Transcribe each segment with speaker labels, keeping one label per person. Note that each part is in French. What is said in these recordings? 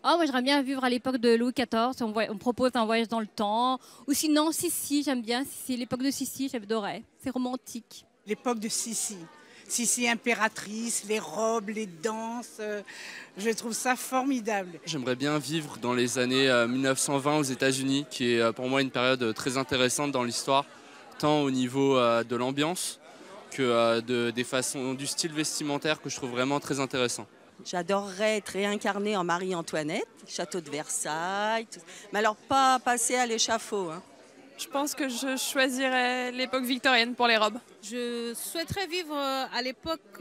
Speaker 1: Ah, moi, j'aimerais bien vivre à l'époque de Louis XIV. On me propose un voyage dans le temps. Ou sinon, Sissi, j'aime bien. Sissi, l'époque de Sissi, j'adorais. C'est romantique.
Speaker 2: L'époque de Sissi. Sissi impératrice, les robes, les danses, je trouve ça formidable.
Speaker 3: J'aimerais bien vivre dans les années 1920 aux États-Unis, qui est pour moi une période très intéressante dans l'histoire, tant au niveau de l'ambiance que des façons, du style vestimentaire que je trouve vraiment très intéressant.
Speaker 4: J'adorerais être réincarnée en Marie-Antoinette, château de Versailles, tout. Mais alors pas passer à l'échafaud. Hein.
Speaker 5: Je pense que je choisirais l'époque victorienne pour les robes.
Speaker 6: Je souhaiterais vivre à l'époque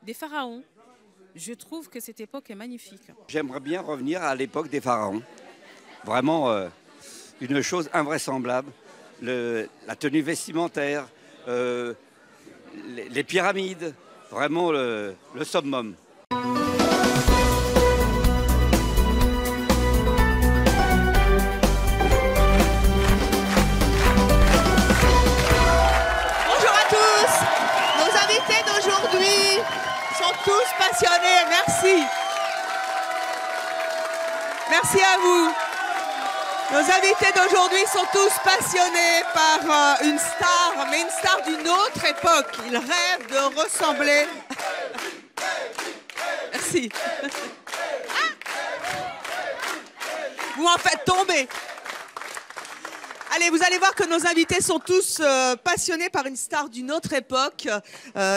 Speaker 6: des pharaons. Je trouve que cette époque est magnifique.
Speaker 7: J'aimerais bien revenir à l'époque des pharaons. Vraiment une chose invraisemblable. La tenue vestimentaire, les pyramides, vraiment le summum.
Speaker 8: Tous passionnés, merci. Merci à vous. Nos invités d'aujourd'hui sont tous passionnés par une star, mais une star d'une autre époque. Ils rêvent de ressembler. Merci. Vous m'en faites tomber. Allez, vous allez voir que nos invités sont tous passionnés par une star d'une autre époque.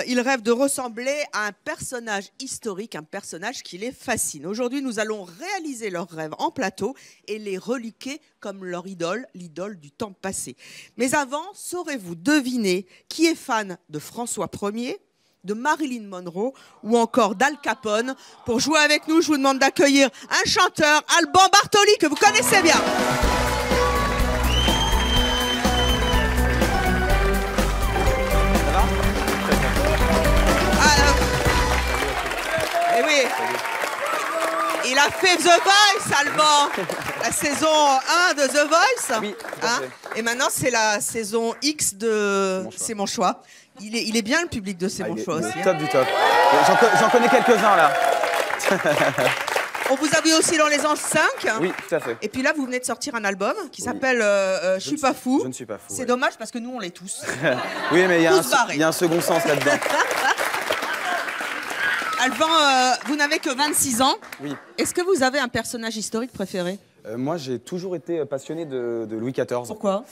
Speaker 8: Ils rêvent de ressembler à un personnage historique, un personnage qui les fascine. Aujourd'hui, nous allons réaliser leurs rêves en plateau et les reliquer comme leur idole, l'idole du temps passé. Mais avant, saurez-vous deviner qui est fan de François Ier, de Marilyn Monroe ou encore d'Al Capone? Pour jouer avec nous, je vous demande d'accueillir un chanteur, Alban Bartoli, que vous connaissez bien. Eh oui, il a fait The Voice, Alban, la saison 1 de The Voice.
Speaker 9: Oui,
Speaker 8: hein. Et maintenant, c'est la saison X de C'est mon choix. Il est bien le public de C'est mon choix aussi.
Speaker 9: Top du top. J'en connais quelques-uns là.
Speaker 8: On vous a vu aussi dans Les Anges 5.
Speaker 9: Oui, tout à fait.
Speaker 8: Et puis là, vous venez de sortir un album qui s'appelle Je suis pas fou.
Speaker 9: Je ne suis pas fou.
Speaker 8: C'est dommage parce que nous, on l'est tous.
Speaker 9: Oui, mais il y a un second sens là-dedans.
Speaker 8: Alban, vous n'avez que 26 ans.
Speaker 9: Oui.
Speaker 8: Est-ce que vous avez un personnage historique préféré?
Speaker 9: Moi, j'ai toujours été passionné de Louis XIV.
Speaker 8: Pourquoi?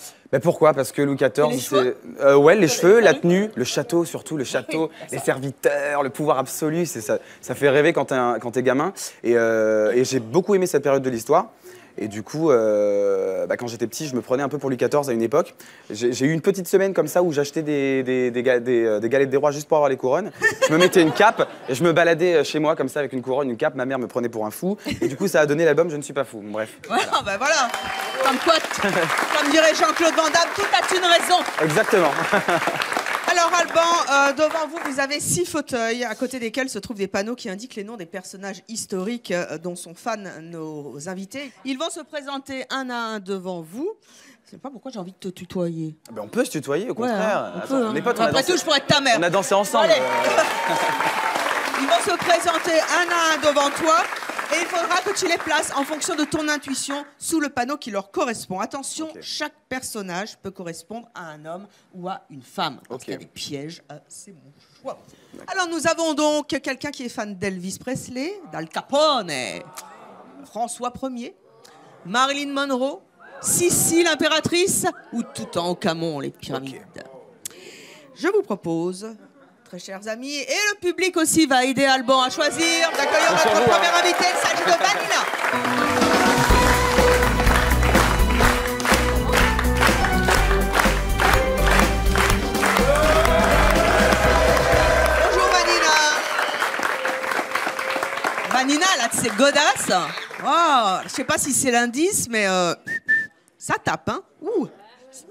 Speaker 9: Pourquoi? Parce que Louis XIV, c'est... ouais, les cheveux, la tenue, le château surtout, le château, les serviteurs, le pouvoir absolu, ça fait rêver quand t'es gamin. Et j'ai beaucoup aimé cette période de l'histoire. Et du coup, quand j'étais petit, je me prenais un peu pour Louis XIV à une époque. J'ai eu une petite semaine comme ça où j'achetais des galettes des rois juste pour avoir les couronnes. Je me mettais une cape et je me baladais chez moi comme ça avec une couronne, une cape. Ma mère me prenait pour un fou. Et du coup, ça a donné l'album Je ne suis pas fou. Bref.
Speaker 8: Voilà. Voilà. Comme quoi, comme dirait Jean-Claude Van Damme, tout a une raison.
Speaker 9: Exactement.
Speaker 8: Alors Alban, devant vous, vous avez 6 fauteuils à côté desquels se trouvent des panneaux qui indiquent les noms des personnages historiques dont sont fans nos invités. Ils vont se présenter un à un devant vous. Je ne sais pas pourquoi j'ai envie de te tutoyer.
Speaker 9: On peut se tutoyer, au contraire.
Speaker 8: Ouais, on est
Speaker 9: potes,
Speaker 8: après tout, je pourrais être ta mère.
Speaker 9: On a dansé ensemble.
Speaker 8: Ils vont se présenter un à un devant toi. Et il faudra que tu les places en fonction de ton intuition sous le panneau qui leur correspond. Attention, chaque personnage peut correspondre à un homme ou à une femme. Parce qu'il y a des pièges, c'est mon choix. Alors nous avons donc quelqu'un qui est fan d'Elvis Presley, d'Al Capone, François Ier, Marilyn Monroe, Sissi l'impératrice ou Toutankhamon, les pyramides. Je vous propose... Très chers amis, et le public aussi va aider Alban à choisir d'accueillir notre premier invité. Il s'agit de Vanina. Bonjour Vanina. Vanina, là, c'est godasse. Oh, je sais pas si c'est l'indice, mais ça tape, hein. Ouh.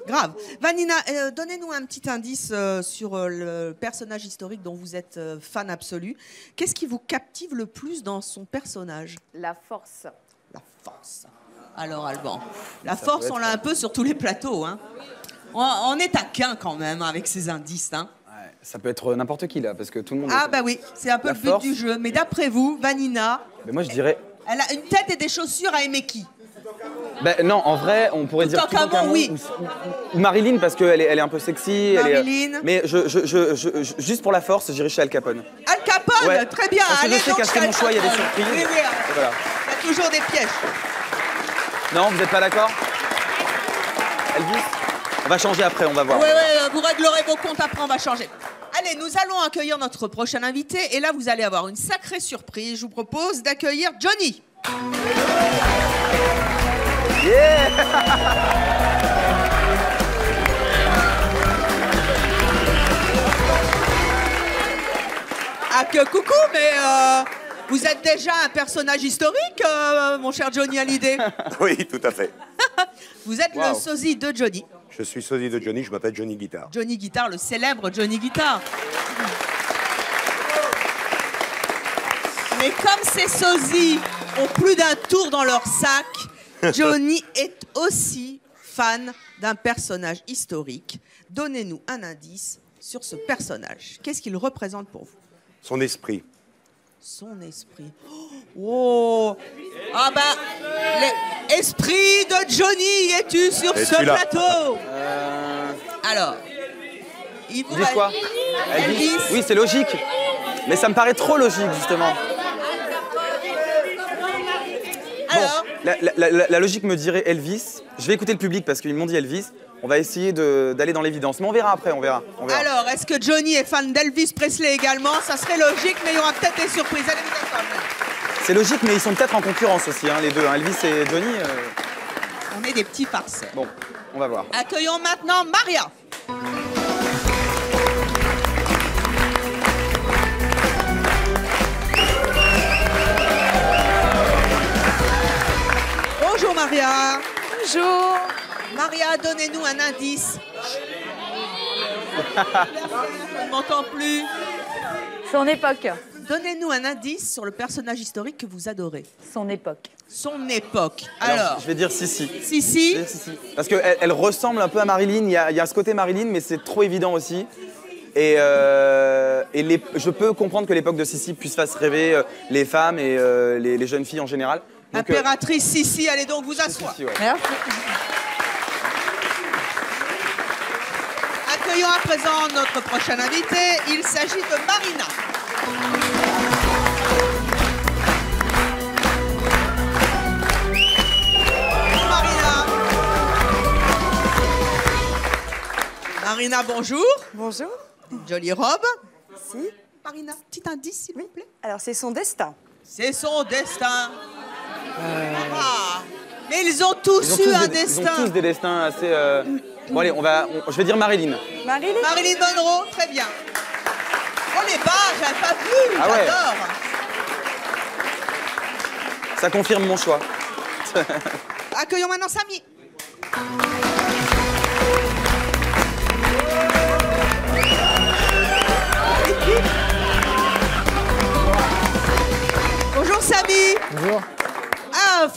Speaker 8: Grave. Vanina, donnez-nous un petit indice sur le personnage historique dont vous êtes fan absolu. Qu'est-ce qui vous captive le plus dans son personnage?
Speaker 10: La force.
Speaker 8: La force. Alors Alban, la force, on l'a un peu sur tous les plateaux. Hein. On est taquin quand même avec ces indices. Hein.
Speaker 9: Ouais, ça peut être n'importe qui là, parce que tout le monde...
Speaker 8: Ah bah oui, c'est un peu le but du jeu. Mais d'après vous, Vanina...
Speaker 9: Mais moi je dirais
Speaker 8: Elle a une tête et des chaussures à aimer qui?
Speaker 9: Ben non, en vrai, on pourrait dire
Speaker 8: Toutankhamon, oui.
Speaker 9: Ou Marilyn, parce qu'elle est un peu sexy.
Speaker 8: Marilyn.
Speaker 9: Mais juste pour la force, j'irai chez Al Capone.
Speaker 8: Al Capone,
Speaker 9: Ouais.
Speaker 8: très bien.
Speaker 9: Parce que je
Speaker 8: Allez
Speaker 9: sais
Speaker 8: donc
Speaker 9: qu'à
Speaker 8: chez
Speaker 9: mon
Speaker 8: Al
Speaker 9: choix, il y a des
Speaker 8: Capone.
Speaker 9: surprises.
Speaker 8: Oui, oui.
Speaker 9: Et voilà.
Speaker 8: Il y a toujours des pièges.
Speaker 9: Non, vous n'êtes pas d'accord? Elvis? On va changer après, on va voir.
Speaker 8: Oui, vous réglerez vos comptes après, on va changer. Allez, nous allons accueillir notre prochain invité. Et là, vous allez avoir une sacrée surprise. Je vous propose d'accueillir Johnny.
Speaker 9: Yeah.
Speaker 8: Ah que coucou, mais vous êtes déjà un personnage historique, mon cher Johnny Hallyday.
Speaker 10: Oui, tout à fait.
Speaker 8: Vous êtes le sosie de Johnny.
Speaker 10: Je suis sosie de Johnny, je m'appelle Johnny Guitar.
Speaker 8: Johnny Guitar, le célèbre Johnny Guitar. Mais comme ces sosies ont plus d'un tour dans leur sac, Johnny est aussi fan d'un personnage historique. Donnez-nous un indice sur ce personnage. Qu'est-ce qu'il représente pour vous?
Speaker 10: Son esprit.
Speaker 8: Son esprit. Oh! Ah bah, l'esprit de Johnny, es-tu sur ce plateau? Alors, il vous
Speaker 9: dites quoi? Elvis? Oui, c'est logique. Mais ça me paraît trop logique, justement.
Speaker 8: Alors
Speaker 9: bon, la logique me dirait Elvis. Je vais écouter le public parce qu'ils m'ont dit Elvis. On va essayer d'aller dans l'évidence. Mais on verra après, on verra.
Speaker 8: Alors, est-ce que Johnny est fan d'Elvis Presley également? Ça serait logique, mais il y aura peut-être des surprises. Allez, vous asseoir.
Speaker 9: C'est logique, mais ils sont peut-être en concurrence aussi, hein, les deux. Hein. Elvis et Johnny.
Speaker 8: On est des petits farceurs.
Speaker 9: Bon, on va voir.
Speaker 8: Accueillons maintenant Maria. Bonjour Maria.
Speaker 5: Bonjour.
Speaker 8: Maria, donnez-nous un indice. Je ne m'entends plus.
Speaker 11: Son époque.
Speaker 8: Donnez-nous un indice sur le personnage historique que vous adorez.
Speaker 11: Son époque.
Speaker 8: Son époque.
Speaker 9: Alors je vais dire Sissi.
Speaker 8: Sissi.
Speaker 9: Parce qu'elle ressemble un peu à Marilyn. Il y a ce côté Marilyn, mais c'est trop évident aussi. Et je peux comprendre que l'époque de Sissi puisse faire rêver les femmes et les jeunes filles en général. Donc,
Speaker 8: Impératrice Sissi, allez donc vous asseoir.
Speaker 9: Sissi, ouais.
Speaker 11: Merci.
Speaker 8: Accueillons à présent notre prochain invité. Il s'agit de Marina. Marina, bonjour.
Speaker 11: Bonjour.
Speaker 8: Une jolie robe.
Speaker 11: Merci.
Speaker 8: Marina, petit indice, s'il vous plaît.
Speaker 11: Alors, c'est son destin.
Speaker 8: C'est son destin. Ah, mais ils ont tous eu un destin.
Speaker 9: Ils ont tous des destins assez... Bon allez, je vais dire Marilyn.
Speaker 8: Marilyn Monroe, très bien. Oh les barres, j'avais pas vu,
Speaker 9: Ah ouais.
Speaker 8: j'adore.
Speaker 9: Ça confirme mon choix.
Speaker 8: Accueillons maintenant Samy. Bonjour Samy.
Speaker 12: Bonjour.
Speaker 8: Ah,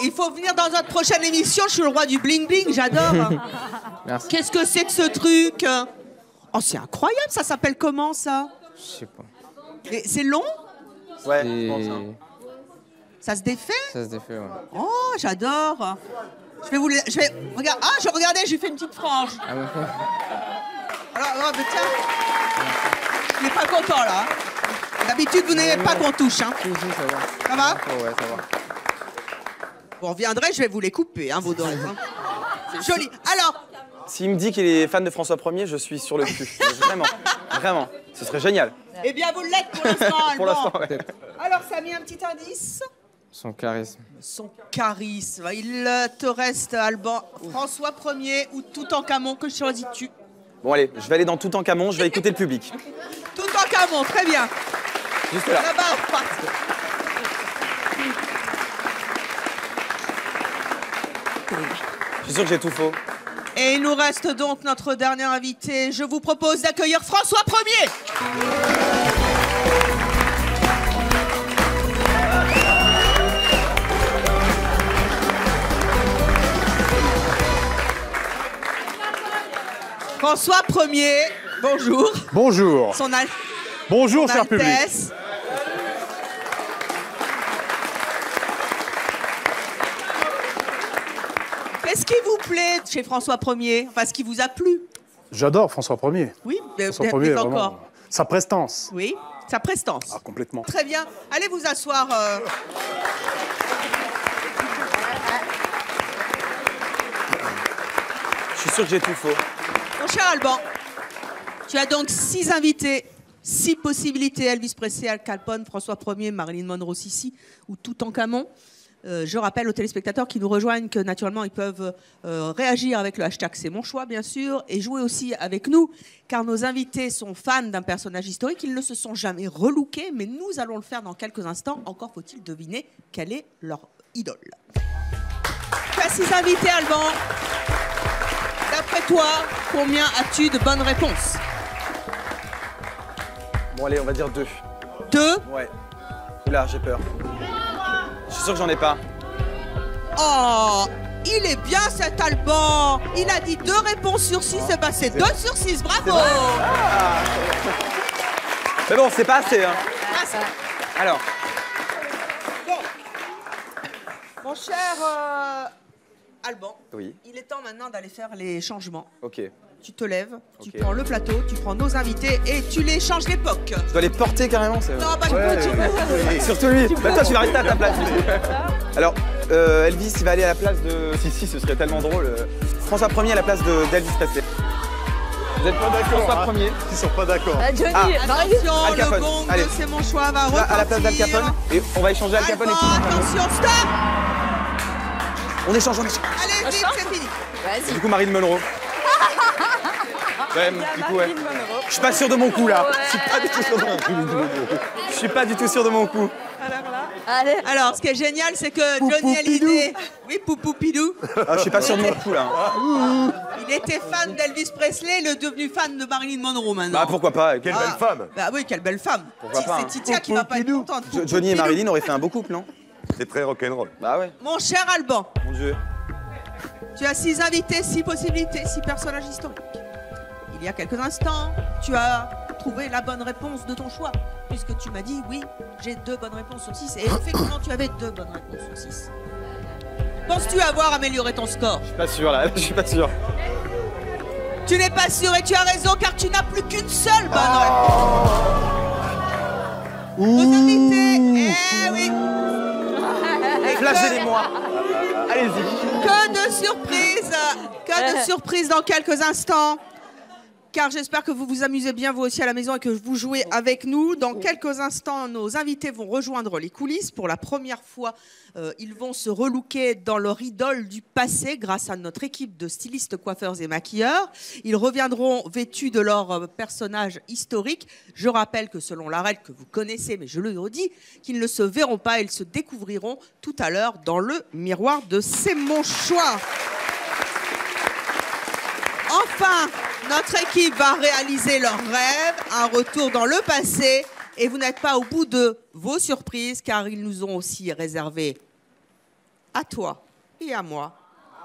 Speaker 8: il faut venir dans notre prochaine émission. Je suis le roi du bling bling, j'adore.
Speaker 12: Merci.
Speaker 8: Qu'est-ce que c'est que ce truc? Oh, c'est incroyable, ça s'appelle comment ça?
Speaker 12: Je sais pas.
Speaker 8: C'est long?
Speaker 9: Ouais,
Speaker 12: Et...
Speaker 8: Ça se défait?
Speaker 12: Ça se défait, ouais.
Speaker 8: Oh, j'adore. Regarde, ah, je regardais, j'ai fait une petite frange.
Speaker 12: Ah, ouais.
Speaker 8: Alors, mais tiens. Il n'est pas content là. D'habitude, vous n'aimez pas qu'on touche. Hein.
Speaker 12: Si, ça va.
Speaker 8: Ça va?
Speaker 12: Ouais, ça va.
Speaker 8: Vous reviendrez, je vais vous les couper, hein, vos dents. Hein. C'est joli. Alors,
Speaker 9: s'il me dit qu'il est fan de François Ier, je suis sur le cul. Vraiment, vraiment. Ce serait génial.
Speaker 8: eh bien, vous l'êtes pour l'instant,
Speaker 9: Pour
Speaker 8: Alban.
Speaker 9: l'instant, ouais.
Speaker 8: Alors, ça a mis un petit indice.
Speaker 12: Son charisme.
Speaker 8: Son charisme. Il te reste, Alban, François Ier ou Toutankhamon, que choisis-tu?
Speaker 9: Bon allez, je vais aller dans Toutankhamon, je vais écouter le public.
Speaker 8: Toutankhamon, très bien.
Speaker 9: Juste là.
Speaker 8: Là-bas,
Speaker 9: Je suis sûr que j'ai tout faux.
Speaker 8: et il nous reste donc notre dernier invité. Je vous propose d'accueillir François Ier. François Ier, bonjour.
Speaker 13: Bonjour. Bonjour, cher public.
Speaker 8: Qu'est-ce qui vous plaît chez François Ier? Enfin, ce qui vous a plu?
Speaker 13: J'adore François Ier.
Speaker 8: Oui,
Speaker 13: François
Speaker 8: mais
Speaker 13: Ier,
Speaker 8: encore.
Speaker 13: vraiment. Sa prestance.
Speaker 8: Oui, sa prestance.
Speaker 13: Ah, complètement.
Speaker 8: Très bien. Allez vous asseoir.
Speaker 9: Je suis sûr que j'ai tout faux.
Speaker 8: Mon cher Alban, tu as donc 6 invités, 6 possibilités. Elvis Presley, Al Capone, François Ier, Marilyn Monroe, Sissi ou Toutankhamon. Je rappelle aux téléspectateurs qui nous rejoignent que naturellement ils peuvent réagir avec le hashtag C'est mon choix bien sûr et jouer aussi avec nous car nos invités sont fans d'un personnage historique. Ils ne se sont jamais relookés mais nous allons le faire dans quelques instants. Encore faut-il deviner quelle est leur idole. Tu as 6 invités Alban. D'après toi, combien as-tu de bonnes réponses?
Speaker 9: Bon allez, on va dire 2.
Speaker 8: 2?
Speaker 9: Ouais. Oula, j'ai peur. Je suis sûr que j'en ai pas.
Speaker 8: Oh, il est bien cet Alban. Il a dit 2 réponses sur 6, c'est passé 2 sur 6, bravo.
Speaker 9: Ah. Mais bon, c'est pas assez. Hein. Alors.
Speaker 8: Bon. Mon cher Alban,
Speaker 9: Oui.
Speaker 8: il est temps maintenant d'aller faire les changements.
Speaker 9: Ok.
Speaker 8: Tu te lèves, tu
Speaker 9: Ok.
Speaker 8: prends le plateau, tu prends nos invités et tu les changes d'époque.
Speaker 9: Je dois les porter carrément.
Speaker 8: Non, pas du tout.
Speaker 9: Surtout lui. Bah, toi, tu vas rester à ta place. Alors, Elvis, il va aller à la place de. Si, ce serait tellement drôle. François Ier à la place d'Elvis Presley. Vous êtes pas d'accord? François Ier.
Speaker 10: Ils sont pas d'accord.
Speaker 11: Johnny,
Speaker 8: Attention,
Speaker 9: Al
Speaker 8: le
Speaker 9: Capone.
Speaker 8: gong
Speaker 9: Allez.
Speaker 8: de C'est mon choix va
Speaker 9: Là, à la place d'Al
Speaker 8: repartir.
Speaker 9: Capone. Et on va échanger Al Capone et
Speaker 8: Alban, attention, stop.
Speaker 9: On échange.
Speaker 8: Allez, vite, c'est fini.
Speaker 11: Vas-y.
Speaker 9: Du coup, Marilyn Monroe. Ouais, du coup, ouais. Je suis pas sûr de mon coup là. Je suis pas du tout sûr de mon coup. Je suis pas du tout sûr de mon coup.
Speaker 11: Allez.
Speaker 8: Alors, ce qui est génial, c'est que Johnny Hallyday, oui, Poupoupidou,
Speaker 9: Ah, je suis pas sûr de mon coup là.
Speaker 8: il était fan d'Elvis Presley, il est devenu fan de Marilyn Monroe maintenant.
Speaker 9: Bah pourquoi pas.
Speaker 10: Quelle belle femme.
Speaker 8: Bah oui, quelle belle femme.
Speaker 9: Pourquoi pas, hein.
Speaker 8: C'est Titia qui va pas être contente.
Speaker 9: Johnny et Marilyn auraient fait un beau couple, non?
Speaker 10: C'est très rock'n'roll.
Speaker 9: Bah ouais.
Speaker 8: Mon cher Alban,
Speaker 9: Mon Dieu.
Speaker 8: tu as 6 invités, 6 possibilités, 6 personnages historiques. Il y a quelques instants, tu as trouvé la bonne réponse de ton choix, puisque tu m'as dit oui, j'ai 2 bonnes réponses sur 6. Et effectivement, tu avais 2 bonnes réponses sur 6. Penses-tu avoir amélioré ton score?
Speaker 9: Je suis pas sûr là. Je suis pas sûr.
Speaker 8: Tu n'es pas sûr et tu as raison car tu n'as plus qu'une seule bonne réponse. Nos invités, eh oui.
Speaker 9: Flagellez-moi. Allez-y.
Speaker 8: Que de surprises dans quelques instants. Car j'espère que vous vous amusez bien vous aussi à la maison et que vous jouez avec nous. Dans quelques instants, nos invités vont rejoindre les coulisses. Pour la première fois, ils vont se relooker dans leur idole du passé grâce à notre équipe de stylistes, coiffeurs et maquilleurs. Ils reviendront vêtus de leur personnage historique. Je rappelle que selon la règle que vous connaissez, mais je le redis, qu'ils ne se verront pas, ils se découvriront tout à l'heure dans le miroir de C'est mon choix. Enfin, notre équipe va réaliser leur rêve, un retour dans le passé. Et vous n'êtes pas au bout de vos surprises, car ils nous ont aussi réservé à toi et à moi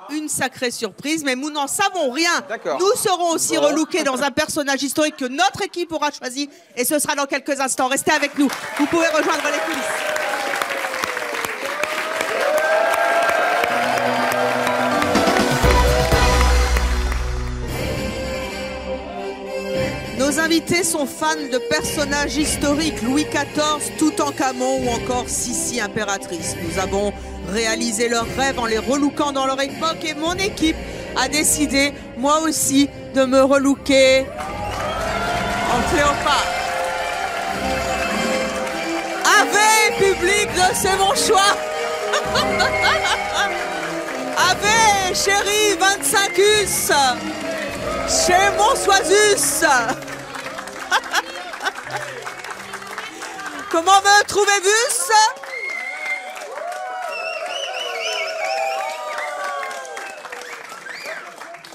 Speaker 8: une sacrée surprise. Mais nous n'en savons rien. Nous serons aussi relookés dans un personnage historique que notre équipe aura choisi. Et ce sera dans quelques instants. Restez avec nous. Vous pouvez rejoindre les coulisses. Nos invités sont fans de personnages historiques, Louis XIV, Toutankhamon ou encore Sissi impératrice. Nous avons réalisé leurs rêves en les relookant dans leur époque et mon équipe a décidé, moi aussi, de me relooker en Cléopâtre. Ave, public de C'est mon choix. Ave, chérie, 25us. Chez Monsoisus. Comment me trouvez-vous?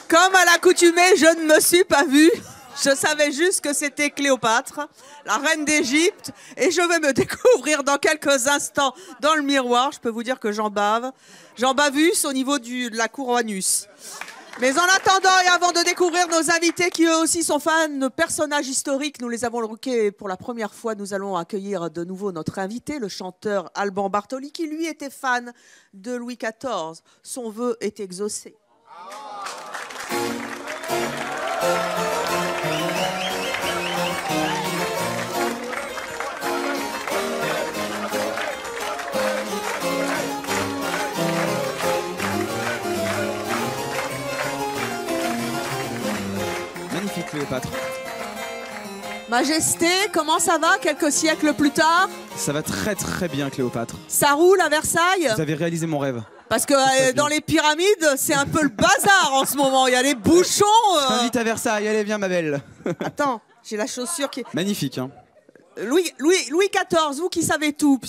Speaker 8: Comme à l'accoutumée, je ne me suis pas vue. Je savais juste que c'était Cléopâtre, la reine d'Égypte, et je vais me découvrir dans quelques instants dans le miroir. Je peux vous dire que j'en bave. J'en bavus au niveau de la couronus. Mais en attendant et avant de découvrir nos invités qui eux aussi sont fans de personnages historiques, nous les avons lookés pour la première fois. Nous allons accueillir de nouveau notre invité, le chanteur Alban Bartoli, qui lui était fan de Louis XIV. Son vœu est exaucé.
Speaker 14: Magnifique Cléopâtre.
Speaker 8: Majesté, comment ça va quelques siècles plus tard?
Speaker 14: Ça va très très bien Cléopâtre.
Speaker 8: Ça roule à Versailles?
Speaker 14: Vous avez réalisé mon rêve.
Speaker 8: Parce que dans les pyramides, c'est un peu le bazar en ce moment. Il y a des bouchons.
Speaker 14: Je t'invite à Versailles, allez viens ma belle.
Speaker 8: Attends, j'ai la chaussure qui est...
Speaker 14: Magnifique hein.
Speaker 8: Louis XIV, vous qui savez tout.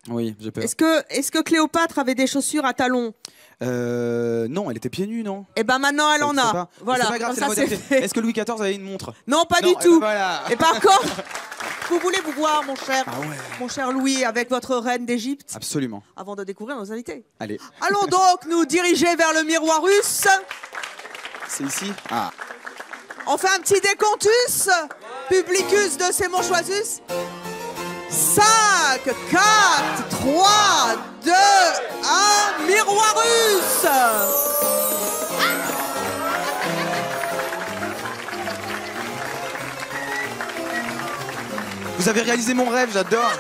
Speaker 14: Oui, j'ai peur.
Speaker 8: Est-ce que Cléopâtre avait des chaussures à talons?
Speaker 14: Non, elle était pieds nus, non?
Speaker 8: Et ben maintenant elle en a.
Speaker 14: Pas.
Speaker 8: Voilà.
Speaker 14: C'est pas grave,
Speaker 8: comme
Speaker 14: c'est la
Speaker 8: ça,
Speaker 14: modernité.
Speaker 8: fait.
Speaker 14: Est-ce que Louis XIV avait une montre?
Speaker 8: Non, pas
Speaker 14: Non,
Speaker 8: du tout.
Speaker 14: ben voilà.
Speaker 8: Et par contre, vous voulez vous voir,
Speaker 14: Ah ouais.
Speaker 8: mon cher Louis, avec votre reine d'Égypte,
Speaker 14: Absolument.
Speaker 8: avant de découvrir nos invités.
Speaker 14: Allez.
Speaker 8: Allons donc nous diriger vers le miroir russe.
Speaker 14: C'est ici? Ah.
Speaker 8: On fait un petit décomptus. Publicus de Sémon Choisus. 5, 4, 3, 2, 1, miroir russe.
Speaker 14: Vous avez réalisé mon rêve, j'adore.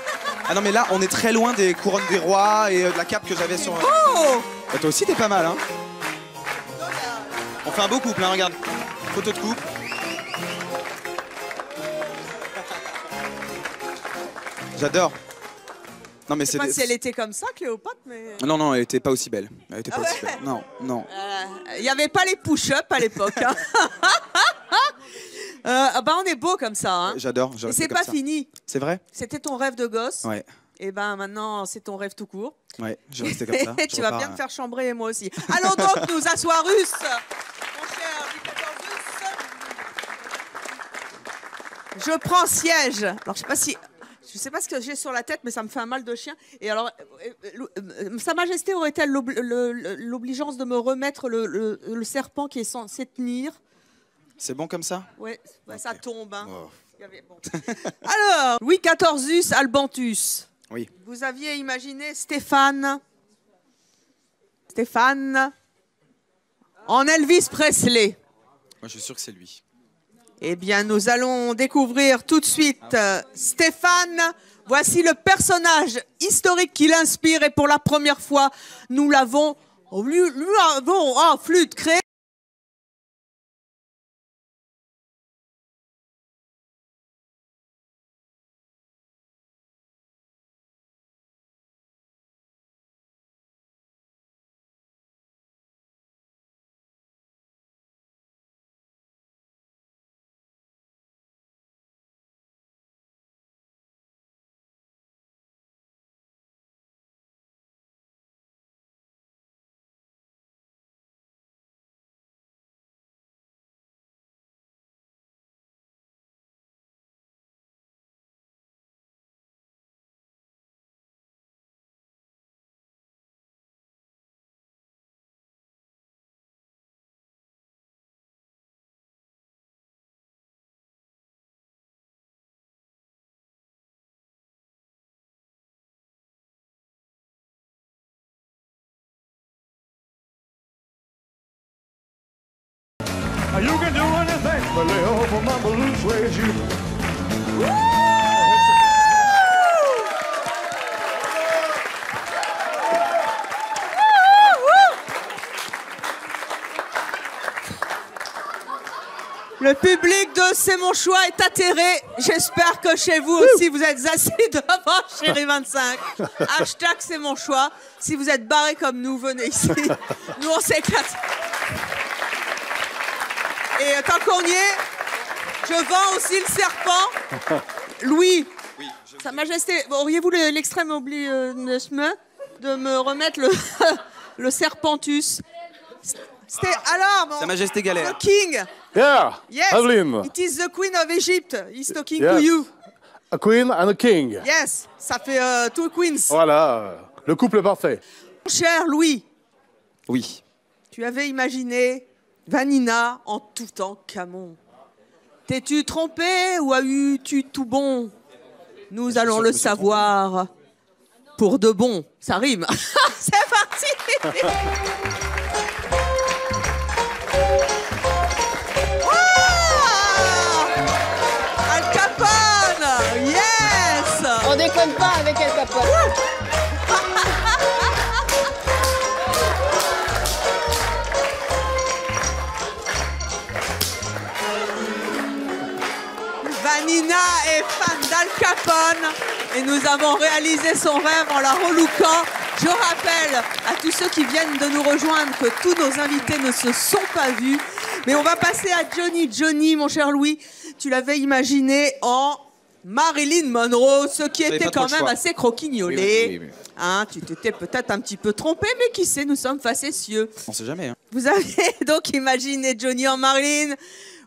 Speaker 14: Ah non mais là, on est très loin des couronnes des rois et de la cape que j'avais sur...
Speaker 8: Oh!
Speaker 14: Bah, toi aussi t'es pas mal hein. On fait un beau couple hein, regarde. Photo de couple. J'adore. Non mais
Speaker 8: Je sais
Speaker 14: c'est...
Speaker 8: pas si elle était comme ça, Cléopâtre, mais...
Speaker 14: Non, non, elle était pas aussi belle. Elle était pas
Speaker 8: Ah
Speaker 14: aussi
Speaker 8: ouais.
Speaker 14: belle. Non, non.
Speaker 8: Il n'y avait pas les push-ups à l'époque. Hein. Bah on est beau comme ça. Hein.
Speaker 14: J'adore.
Speaker 8: Et c'est pas fini.
Speaker 14: C'est vrai?
Speaker 8: C'était ton rêve de gosse.
Speaker 14: Ouais.
Speaker 8: Et ben maintenant c'est ton rêve tout court.
Speaker 14: Ouais, je vais rester comme ça.
Speaker 8: Tu vas bien me faire chambrer moi aussi. Allons donc nous asseoir russe. Mon cher Louis XIV russe. Je prends siège. Alors je sais pas ce que j'ai sur la tête, mais ça me fait un mal de chien. Et alors, Sa Majesté aurait-elle l'obligeance de me remettre le serpent qui est censé tenir?
Speaker 14: C'est bon comme ça?
Speaker 8: Ouais, ça tombe. Hein.
Speaker 14: Oh.
Speaker 8: Bon. Alors, Louis XIV Albantus.
Speaker 14: Oui.
Speaker 8: Vous aviez imaginé Stéphane en Elvis Presley.
Speaker 14: Moi, je suis sûr que c'est lui.
Speaker 8: Eh bien, nous allons découvrir tout de suite Stéphane. Voici le personnage historique qui l'inspire et pour la première fois, nous l'avons en flûte créé.
Speaker 15: You can do anything but lay over my blue suede shoe.
Speaker 8: Le public de C'est mon choix est atterré. J'espère que chez vous aussi, vous êtes assis devant Chérie 25. Hashtag C'est mon choix. Si vous êtes barrés comme nous, venez ici. Nous, on s'éclate. Et tant qu'on y est, je vends aussi le serpent. Louis, Sa Majesté, auriez-vous l'extrême obligation de me remettre le serpentus? Alors,
Speaker 14: Sa Majesté galère.
Speaker 8: The King.
Speaker 13: Yeah,
Speaker 8: Yes,
Speaker 13: Evelyn.
Speaker 8: it is the Queen of Egypt. He's talking
Speaker 13: Yes.
Speaker 8: to you.
Speaker 13: A queen and a king.
Speaker 8: Yes, ça fait two queens.
Speaker 13: Voilà, le couple parfait.
Speaker 8: Mon cher Louis,
Speaker 14: Oui.
Speaker 8: tu avais imaginé Vanina en tout temps Camon. T'es-tu trompé ou as-tu tout bon? Nous allons le savoir pour de bon. Ça rime. C'est parti.
Speaker 16: m'aime pas avec El Capone.
Speaker 8: Vanina est fan d'Al Capone et nous avons réalisé son rêve en la relookant. Je rappelle à tous ceux qui viennent de nous rejoindre que tous nos invités ne se sont pas vus. Mais on va passer à Johnny. Johnny, mon cher Louis, tu l'avais imaginé en Marilyn Monroe, ce qui était quand même assez croquignolé.
Speaker 14: Oui.
Speaker 8: Hein, tu t'étais peut-être un petit peu trompé, mais qui sait, nous sommes facétieux.
Speaker 14: On sait jamais. Hein.
Speaker 8: Vous avez donc imaginé Johnny en Marilyn.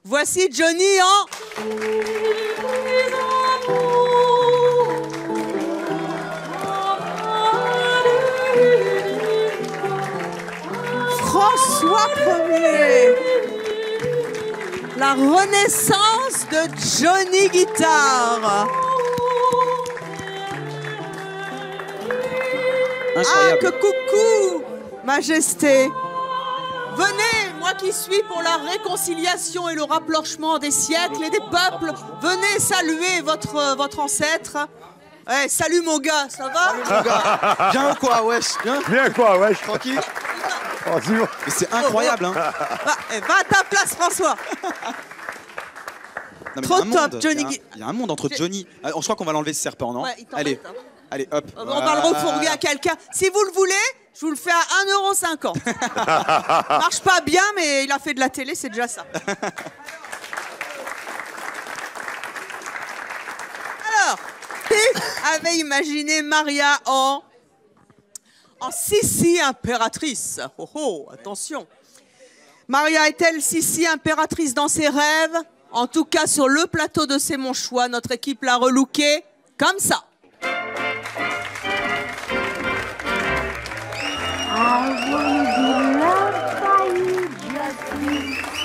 Speaker 8: Voici Johnny en... François Ier. La renaissance de Johnny Guitare. Ah, que coucou, Majesté. Venez, moi qui suis pour la réconciliation et le rapprochement des siècles et des peuples, venez saluer votre ancêtre. Ouais, salut mon gars, ça va?
Speaker 14: Salut mon gars. Bien ou quoi, wesh?
Speaker 10: Bien quoi, wesh?
Speaker 14: Tranquille?
Speaker 10: Tranquille.
Speaker 14: Mais c'est incroyable, hein.
Speaker 8: Va à ta place, François.
Speaker 14: Non, mais
Speaker 8: Trop
Speaker 14: il y a un
Speaker 8: top,
Speaker 14: monde,
Speaker 8: Johnny.
Speaker 14: Il y a un monde entre Johnny. Ah, je crois qu'on va l'enlever ce serpent, non?
Speaker 8: Ouais, il
Speaker 14: Allez,
Speaker 8: t'embête, hein.
Speaker 14: allez, hop.
Speaker 8: On va le refourguer à quelqu'un. Si vous le voulez, je vous le fais à 1,50 €. Marche pas bien, mais il a fait de la télé, c'est déjà ça. Alors, qui avait imaginé Maria en Sissi impératrice? Oh oh, attention. Maria est-elle Sissi impératrice dans ses rêves? En tout cas, sur le plateau de C'est mon choix, notre équipe l'a relooké comme ça.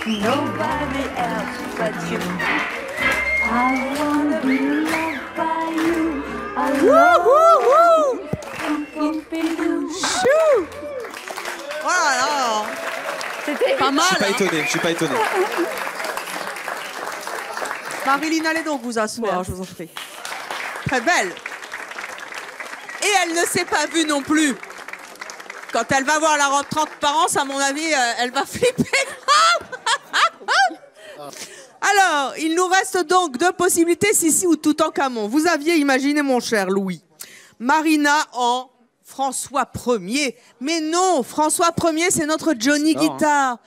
Speaker 17: Nobody else but you. I wanna be loved by you. I love you.
Speaker 8: Chou! Voilà. C'était pas mal.
Speaker 14: Je suis pas étonné.
Speaker 8: Marilyn, allez donc vous asseoir, je vous en prie. Très belle. Et elle ne s'est pas vue non plus. Quand elle va voir la rentrante parents, à mon avis, elle va flipper. Alors, il nous reste donc deux possibilités, Sissi ou Toutankhamon. Vous aviez imaginé, mon cher Louis, Marina en François Ier. Mais non, François Ier, c'est notre Johnny Guitare.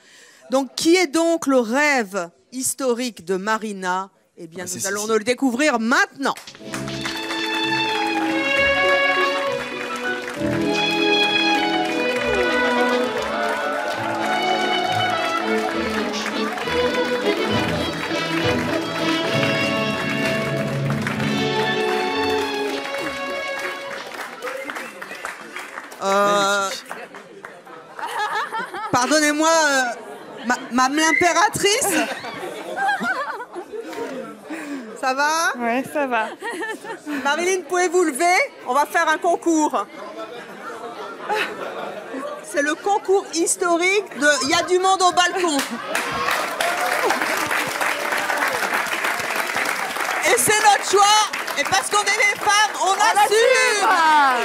Speaker 8: Donc, qui est donc le rêve historique de Marina? Eh bien, nous allons le découvrir maintenant. Pardonnez-moi, Madame l'impératrice. Ça va?
Speaker 5: Ouais, ça va.
Speaker 8: Marilyn, pouvez-vous lever? On va faire un concours. C'est le concours historique de Il y a du monde au balcon. Et c'est notre choix. Et parce qu'on est des femmes, on assume.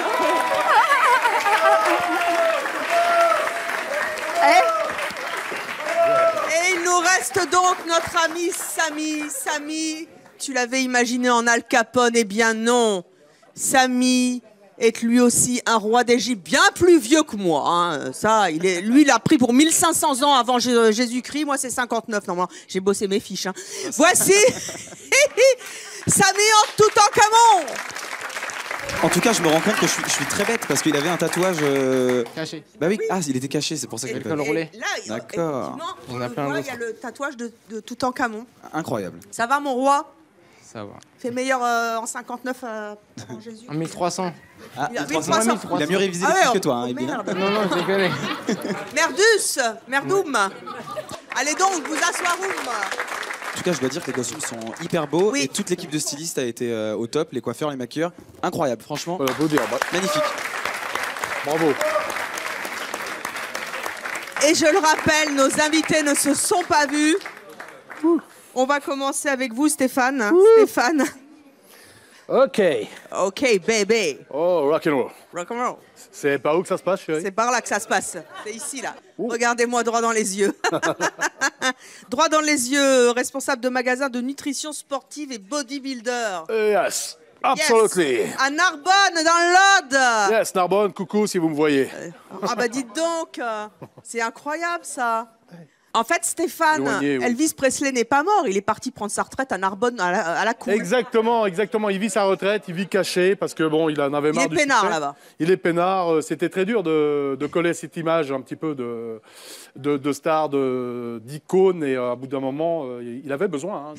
Speaker 8: Et il nous reste donc notre ami Samy. Samy, tu l'avais imaginé en Al Capone, eh bien non. Samy est lui aussi un roi d'Égypte bien plus vieux que moi. Hein. Ça, lui, il a pris pour 1500 ans avant Jésus-Christ. Moi, c'est 59. Normalement, j'ai bossé mes fiches. Hein. Voici Samy en Toutankhamon.
Speaker 14: En tout cas, je me rends compte que je suis très bête parce qu'il avait un tatouage.
Speaker 12: Caché.
Speaker 14: Bah oui. Ah, il était caché, c'est pour ça qu'il
Speaker 12: le col roulé.
Speaker 14: D'accord.
Speaker 8: On le voit, il y a le tatouage de Toutankhamon.
Speaker 14: Incroyable.
Speaker 8: Ça va, mon roi?
Speaker 12: Ça va.
Speaker 8: Fait meilleur en 59 avant Jésus.
Speaker 12: En 1300.
Speaker 14: Ah,
Speaker 8: Il a
Speaker 14: 1300. Il a mieux révisé les trucs que toi, hein,
Speaker 8: merde.
Speaker 12: Non, je déconne.
Speaker 8: Merdus, merdoum. Allez donc, vous asseoir.
Speaker 14: En tout cas, je dois dire que les costumes sont hyper beaux et toute l'équipe de stylistes a été au top, les coiffeurs, les maquilleurs, incroyable, franchement. Magnifique.
Speaker 13: Bravo.
Speaker 8: Et je le rappelle, nos invités ne se sont pas vus. On va commencer avec vous, Stéphane. Stéphane,
Speaker 10: Ok.
Speaker 8: Ok, baby.
Speaker 10: Oh, rock and roll.
Speaker 8: Rock and roll.
Speaker 10: C'est par où que ça se passe, chérie?
Speaker 8: C'est par là que ça se passe. C'est ici, là. Regardez-moi droit dans les yeux. Droit dans les yeux, responsable de magasin de nutrition sportive et bodybuilder.
Speaker 10: Yes, absolutely.
Speaker 8: Yes. À Narbonne, dans l'Aude.
Speaker 10: Yes, Narbonne, coucou si vous me voyez.
Speaker 8: Ah bah dites donc, c'est incroyable ça. En fait, Stéphane,
Speaker 10: Éloigné, oui.
Speaker 8: Elvis Presley n'est pas mort. Il est parti prendre sa retraite à Narbonne, à la cour.
Speaker 10: Exactement, exactement. Il vit sa retraite, il vit caché parce que bon, il en avait marre.
Speaker 8: Il est peinard là-bas.
Speaker 10: Il est peinard. C'était très dur de coller cette image un petit peu de star, d'icône. Et à bout d'un moment, il avait besoin.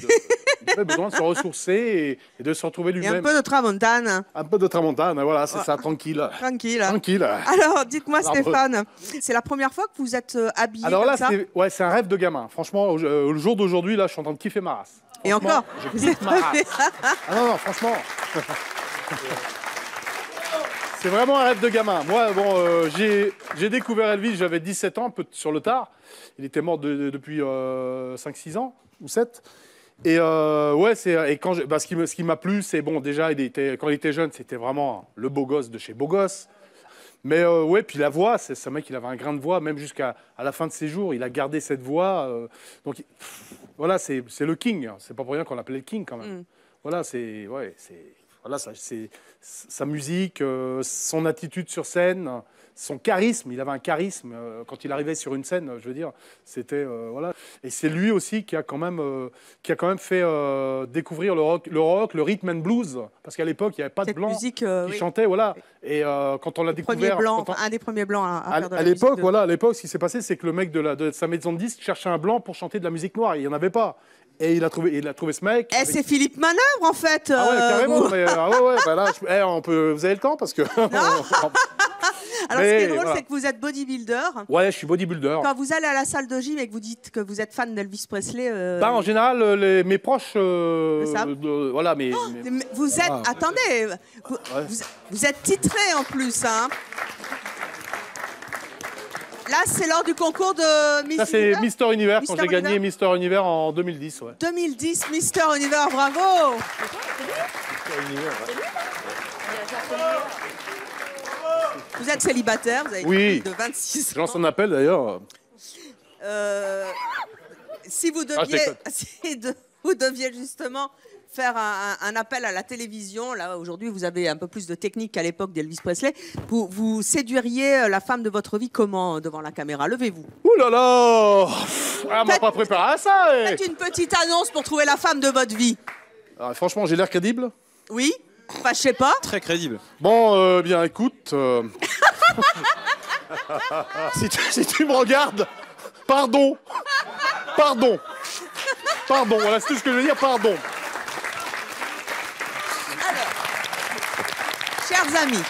Speaker 10: Il avait besoin de se ressourcer et de se retrouver
Speaker 8: Et
Speaker 10: lui-même.
Speaker 8: un peu de tramontane.
Speaker 10: Un peu de tramontane, voilà, c'est ça, tranquille.
Speaker 8: Tranquille.
Speaker 10: Tranquille.
Speaker 8: Alors, dites-moi,
Speaker 10: L'arbre.
Speaker 8: Stéphane, c'est la première fois que vous êtes habillé
Speaker 10: Alors
Speaker 8: comme
Speaker 10: là,
Speaker 8: ça
Speaker 10: c'est un rêve de gamin. Franchement, le jour d'aujourd'hui, là, je suis en train de kiffer ma race.
Speaker 8: Et
Speaker 10: Franchement,
Speaker 8: encore
Speaker 10: je
Speaker 8: Vous
Speaker 10: kiffe
Speaker 8: êtes
Speaker 10: ma race. Ah non, franchement. C'est vraiment un rêve de gamin. Moi, bon, j'ai découvert Elvis, j'avais 17 ans, un peu sur le tard. Il était mort depuis 5-6 ans, ou 7. Et ouais, ce qui m'a plu, c'est bon, déjà, quand il était jeune, c'était vraiment le beau gosse de chez Beau Gosse. Mais ouais, puis la voix, c'est ce mec, il avait un grain de voix, même jusqu'à la fin de ses jours, il a gardé cette voix. Donc voilà, c'est le king. C'est pas pour rien qu'on l'appelait le king quand même. Voilà, voilà, c'est sa musique, son attitude sur scène, son charisme. Il avait un charisme quand il arrivait sur une scène. Je veux dire, c'était voilà. Et c'est lui aussi qui a quand même fait découvrir le rock, le rhythm and blues, parce qu'à l'époque il n'y avait pas de blancs qui chantaient, voilà. Et quand on l'a découvert,
Speaker 8: un des premiers blancs à faire de la
Speaker 10: à l'époque,
Speaker 8: musique
Speaker 10: voilà, à l'époque, ce qui s'est passé, c'est que le mec de sa maison de disques cherchait un blanc pour chanter de la musique noire. Il n'y en avait pas. Et il a trouvé ce mec.
Speaker 8: Eh, c'est Philippe Manœuvre en fait.
Speaker 10: Ah ouais, carrément.
Speaker 8: vous.
Speaker 10: Mais, ouais, bah là, vous avez le temps parce que.
Speaker 8: Alors, ce qui est drôle, c'est que vous êtes bodybuilder.
Speaker 10: Ouais, je suis bodybuilder.
Speaker 8: Quand vous allez à la salle de gym et que vous dites que vous êtes fan d'Elvis Presley.
Speaker 10: Bah, en général, mes proches. Voilà, mais
Speaker 8: vous êtes.
Speaker 10: Ah.
Speaker 8: Attendez, vous êtes titré en plus, hein. Là, c'est lors du concours de Miss
Speaker 10: ça, c'est
Speaker 8: Univers.
Speaker 10: Mister Univers, quand
Speaker 8: Mister
Speaker 10: j'ai gagné
Speaker 8: Univers.
Speaker 10: Mister Univers en 2010. Ouais.
Speaker 8: 2010, Mister Univers, bravo. Vous êtes célibataire, vous avez
Speaker 10: Oui.
Speaker 8: plus de 26
Speaker 10: Les gens
Speaker 8: ans.
Speaker 10: s'en appellent d'ailleurs.
Speaker 8: Si vous
Speaker 10: je
Speaker 8: deviez, vous deviez justement faire un appel à la télévision, là aujourd'hui vous avez un peu plus de technique qu'à l'époque d'Elvis Presley, vous séduiriez la femme de votre vie comment devant la caméra? Levez-vous.
Speaker 10: Ouh là là, elle m'a pas préparé à ça.
Speaker 8: Faites une petite annonce pour trouver la femme de votre vie.
Speaker 10: Alors, franchement, j'ai l'air crédible.
Speaker 8: Oui. Enfin, je sais pas.
Speaker 14: Très crédible.
Speaker 10: Bon, bien, écoute. si tu me regardes, pardon. Pardon. Pardon, voilà, c'est tout ce que je veux dire, pardon.
Speaker 8: Chers amis,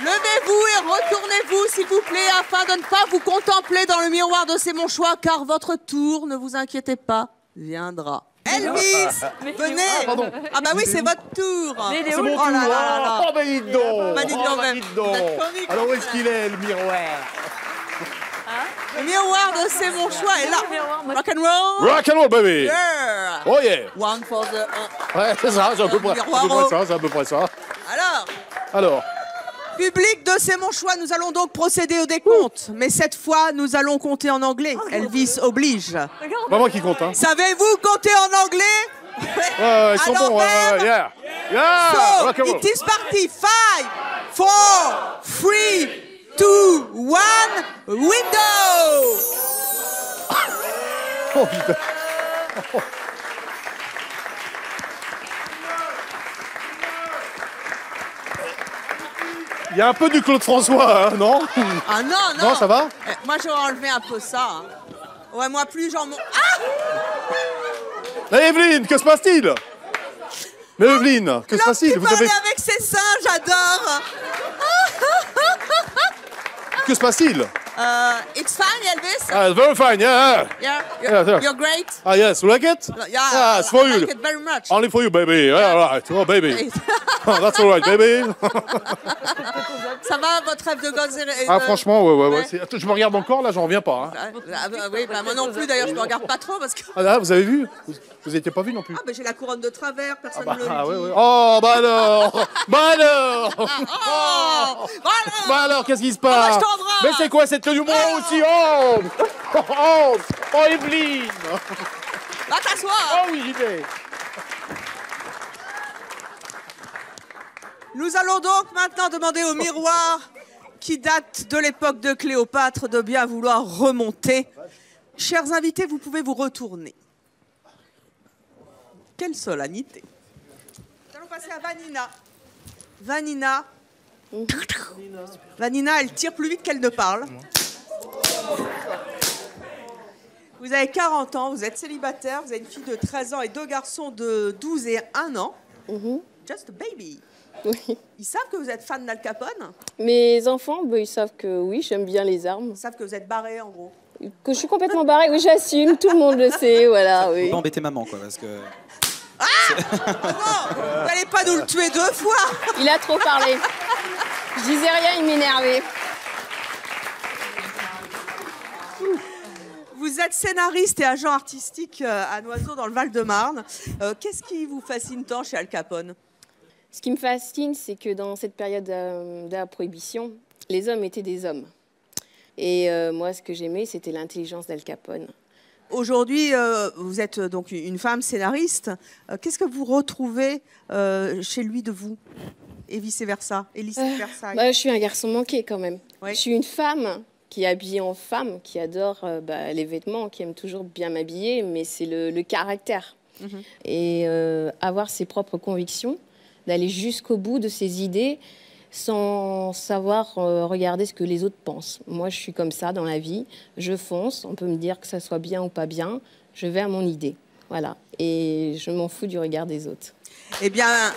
Speaker 8: levez-vous et retournez-vous, s'il vous plaît, afin de ne pas vous contempler dans le miroir de C'est mon choix, car votre tour, ne vous inquiétez pas, viendra. Elvis, venez. Ah bah oui, c'est votre tour.
Speaker 10: C'est mon tour.
Speaker 8: Oh là là là là.
Speaker 10: Oh, bah dites donc.
Speaker 8: Bah, dites donc,
Speaker 10: Oh,
Speaker 8: même.
Speaker 10: dites donc.
Speaker 8: Vous êtes comique,
Speaker 10: Alors, où
Speaker 8: quand
Speaker 10: est-ce
Speaker 8: même.
Speaker 10: qu'il est, le miroir?
Speaker 8: Le miroir de C'est mon choix est là. Rock and roll.
Speaker 10: Rock and roll, baby.
Speaker 8: Yeah.
Speaker 10: Oh yeah.
Speaker 8: One for the...
Speaker 10: Ouais, c'est ça, c'est à peu près
Speaker 8: Miroir.
Speaker 10: ça, c'est à peu près ça.
Speaker 8: Alors,
Speaker 10: Alors,
Speaker 8: public de C'est mon choix, nous allons donc procéder au décompte. Mais cette fois, nous allons compter en anglais. Elvis oblige.
Speaker 10: pas moi qui compte, hein.
Speaker 8: Savez-vous compter en anglais?
Speaker 10: Ouais, ils sont
Speaker 8: Alors,
Speaker 10: bons, ouais, yeah. Yeah,
Speaker 8: So,
Speaker 10: rock and roll.
Speaker 8: it is parti. 5, 4, 3, 2, 1, window.
Speaker 10: Oh putain. Il y a un peu du Claude François, hein, non?
Speaker 8: Ah non, non.
Speaker 10: Non, ça va?
Speaker 8: Moi, j'aurais enlevé un peu ça. Hein. Ouais, moi plus, genre... Ah!
Speaker 10: Evelyne, que se passe-t-il? Mais Evelyne, que se passe-t-il?
Speaker 8: Vous parlez avec ses seins, j'adore.
Speaker 10: Que se passe-t-il?
Speaker 8: It's fine, Elvis.
Speaker 10: Ah, very fine, yeah.
Speaker 8: Yeah, you're great.
Speaker 10: Ah, yes, you like it?
Speaker 8: Yeah,
Speaker 10: it's for
Speaker 8: I
Speaker 10: you.
Speaker 8: like it very much.
Speaker 10: Only for you, baby. Yeah, all right. Oh, baby.
Speaker 8: Great.
Speaker 10: Oh, that's all right, baby.
Speaker 8: Ça va, votre rêve de gosse
Speaker 10: Ah, franchement, ouais. Attends, je me regarde encore, là, j'en reviens pas. Hein.
Speaker 8: Oui, moi non plus, d'ailleurs, je me regarde pas trop parce que...
Speaker 10: Ah là, vous avez vu? Vous n'étiez pas vu non plus?
Speaker 8: Ah, j'ai la couronne de travers, personne ne me le dit.
Speaker 10: Ouais. Oh, bah alors! Bah alors, qu'est-ce qui se passe?
Speaker 8: je t'embrasse.
Speaker 10: Mais c'est quoi cette tenue? Moi aussi, oh, Evelyne!
Speaker 8: Va t'asseoir.
Speaker 10: Oh oui, j'y vais.
Speaker 8: Nous allons donc maintenant demander au miroir, qui date de l'époque de Cléopâtre, de bien vouloir remonter. Chers invités, vous pouvez vous retourner. Quelle solennité. Nous allons passer à Vanina. Vanina, elle tire plus vite qu'elle ne parle. Vous avez 40 ans, vous êtes célibataire, vous avez une fille de 13 ans et 2 garçons de 12 et 1 an. Just a baby.
Speaker 16: Oui.
Speaker 8: Ils savent que vous êtes fan d'Al Capone?
Speaker 16: Mes enfants, ils savent que oui, j'aime bien les armes.
Speaker 8: Ils savent que vous êtes barré, en gros.
Speaker 16: Que je suis complètement barrée, oui, j'assume, tout le monde le sait, voilà, oui.
Speaker 14: Faut pas embêter maman, quoi, parce que...
Speaker 8: Vous n'allez pas nous le tuer 2 fois.
Speaker 16: Il a trop parlé. Je disais rien, il m'énervait.
Speaker 8: Vous êtes scénariste et agent artistique à Noiseau dans le Val-de-Marne. Qu'est-ce qui vous fascine tant chez Al Capone?
Speaker 16: Ce qui me fascine, c'est que dans cette période de la Prohibition, les hommes étaient des hommes. Et moi, ce que j'aimais, c'était l'intelligence d'Al Capone.
Speaker 8: Aujourd'hui, vous êtes donc une femme scénariste. Qu'est-ce que vous retrouvez chez lui de vous? Et vice-versa, et vice-versa.
Speaker 16: Je suis un garçon manqué quand même. Ouais. Je suis une femme qui est habillée en femme, qui adore les vêtements, qui aime toujours bien m'habiller, mais c'est le caractère. Et avoir ses propres convictions, d'aller jusqu'au bout de ses idées sans savoir regarder ce que les autres pensent. Moi, je suis comme ça dans la vie. Je fonce, on peut me dire que ça soit bien ou pas bien. Je vais à mon idée. Voilà. Et je m'en fous du regard des autres.
Speaker 8: Eh bien,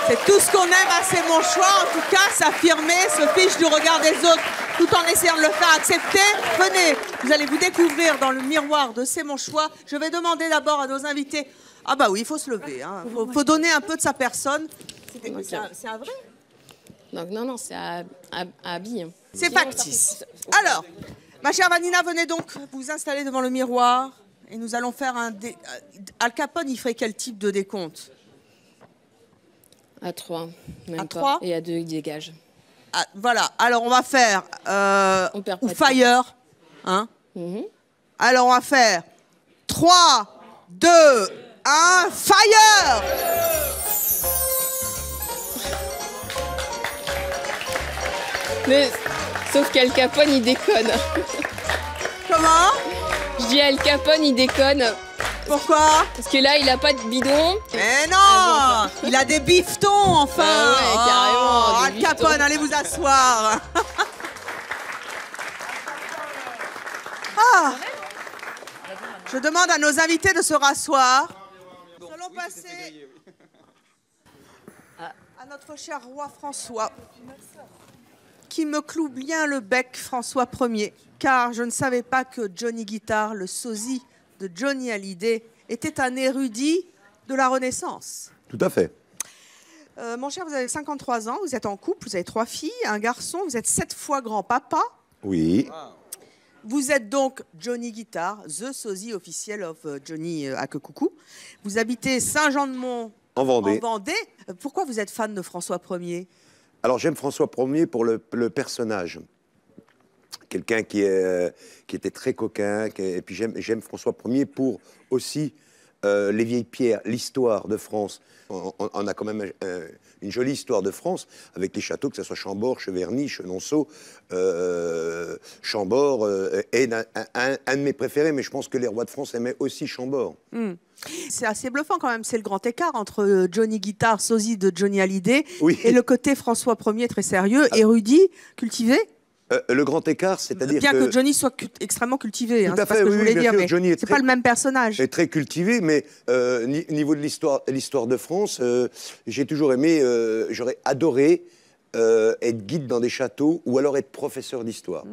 Speaker 8: c'est tout ce qu'on aime à C'est mon choix. En tout cas, s'affirmer, se fiche du regard des autres, tout en essayant de le faire accepter. Venez, vous allez vous découvrir dans le miroir de C'est mon choix. Je vais demander d'abord à nos invités... Ah bah oui, il faut se lever. Hein. Faut donner un peu de sa personne. C'est un vrai?
Speaker 16: Donc non, c'est à habiller.
Speaker 8: C'est factice. Alors, ma chère Vanina, venez donc vous installer devant le miroir et nous allons faire un... Al Capone, il ferait quel type de décompte?
Speaker 16: À 3.
Speaker 8: À 3?
Speaker 16: Et à 2, il dégage.
Speaker 8: Ah, voilà. Alors, on va faire... ou Fire. Hein? Alors, on va faire 3, 2, 1, Fire!
Speaker 16: Mais, sauf qu'Al Capone, il déconne.
Speaker 8: Comment?
Speaker 16: Je dis Al Capone, il déconne.
Speaker 8: Pourquoi?
Speaker 16: Parce que là, il a pas de bidon.
Speaker 8: Mais non, il a des bifetons, enfin.
Speaker 16: Ouais, carrément.
Speaker 8: Al Capone, allez vous asseoir. Je demande à nos invités de se rasseoir. Nous allons passer à notre cher roi François, qui me cloue bien le bec, François Ier, car je ne savais pas que Johnny Guitar, le sosie de Johnny Hallyday, était un érudit de la Renaissance.
Speaker 18: Tout à fait.
Speaker 8: Mon cher, vous avez 53 ans, vous êtes en couple, vous avez 3 filles, un garçon, vous êtes 7 fois grand-papa.
Speaker 18: Oui.
Speaker 8: Vous êtes donc Johnny Guitar, the sosie officiel of Johnny Akekuku. Vous habitez Saint-Jean-de-Mont
Speaker 18: En Vendée.
Speaker 8: Pourquoi vous êtes fan de François Ier?
Speaker 18: Alors j'aime François Ier pour le personnage. Quelqu'un qui était très coquin. Et puis j'aime François Ier pour aussi les vieilles pierres, l'histoire de France. On a quand même une jolie histoire de France avec les châteaux, que ce soit Chambord, Cheverny, Chenonceau. Chambord est un de mes préférés, mais je pense que les rois de France aimaient aussi Chambord.
Speaker 8: C'est assez bluffant quand même, c'est le grand écart entre Johnny Guitar, sosie de Johnny Hallyday,
Speaker 18: oui,
Speaker 8: et le côté François Ier très sérieux, érudit, cultivé.
Speaker 18: Le grand écard, c'est-à-dire
Speaker 8: bien que Johnny soit extrêmement cultivé,
Speaker 18: tout
Speaker 8: c'est
Speaker 18: à
Speaker 8: pas
Speaker 18: fait,
Speaker 8: ce que je voulais
Speaker 18: bien
Speaker 8: dire,
Speaker 18: sûr,
Speaker 8: mais
Speaker 18: Johnny est
Speaker 8: c'est pas le même personnage.
Speaker 18: Est très cultivé, mais niveau de l'histoire de France, j'ai toujours aimé, j'aurais adoré être guide dans des châteaux ou alors être professeur d'histoire.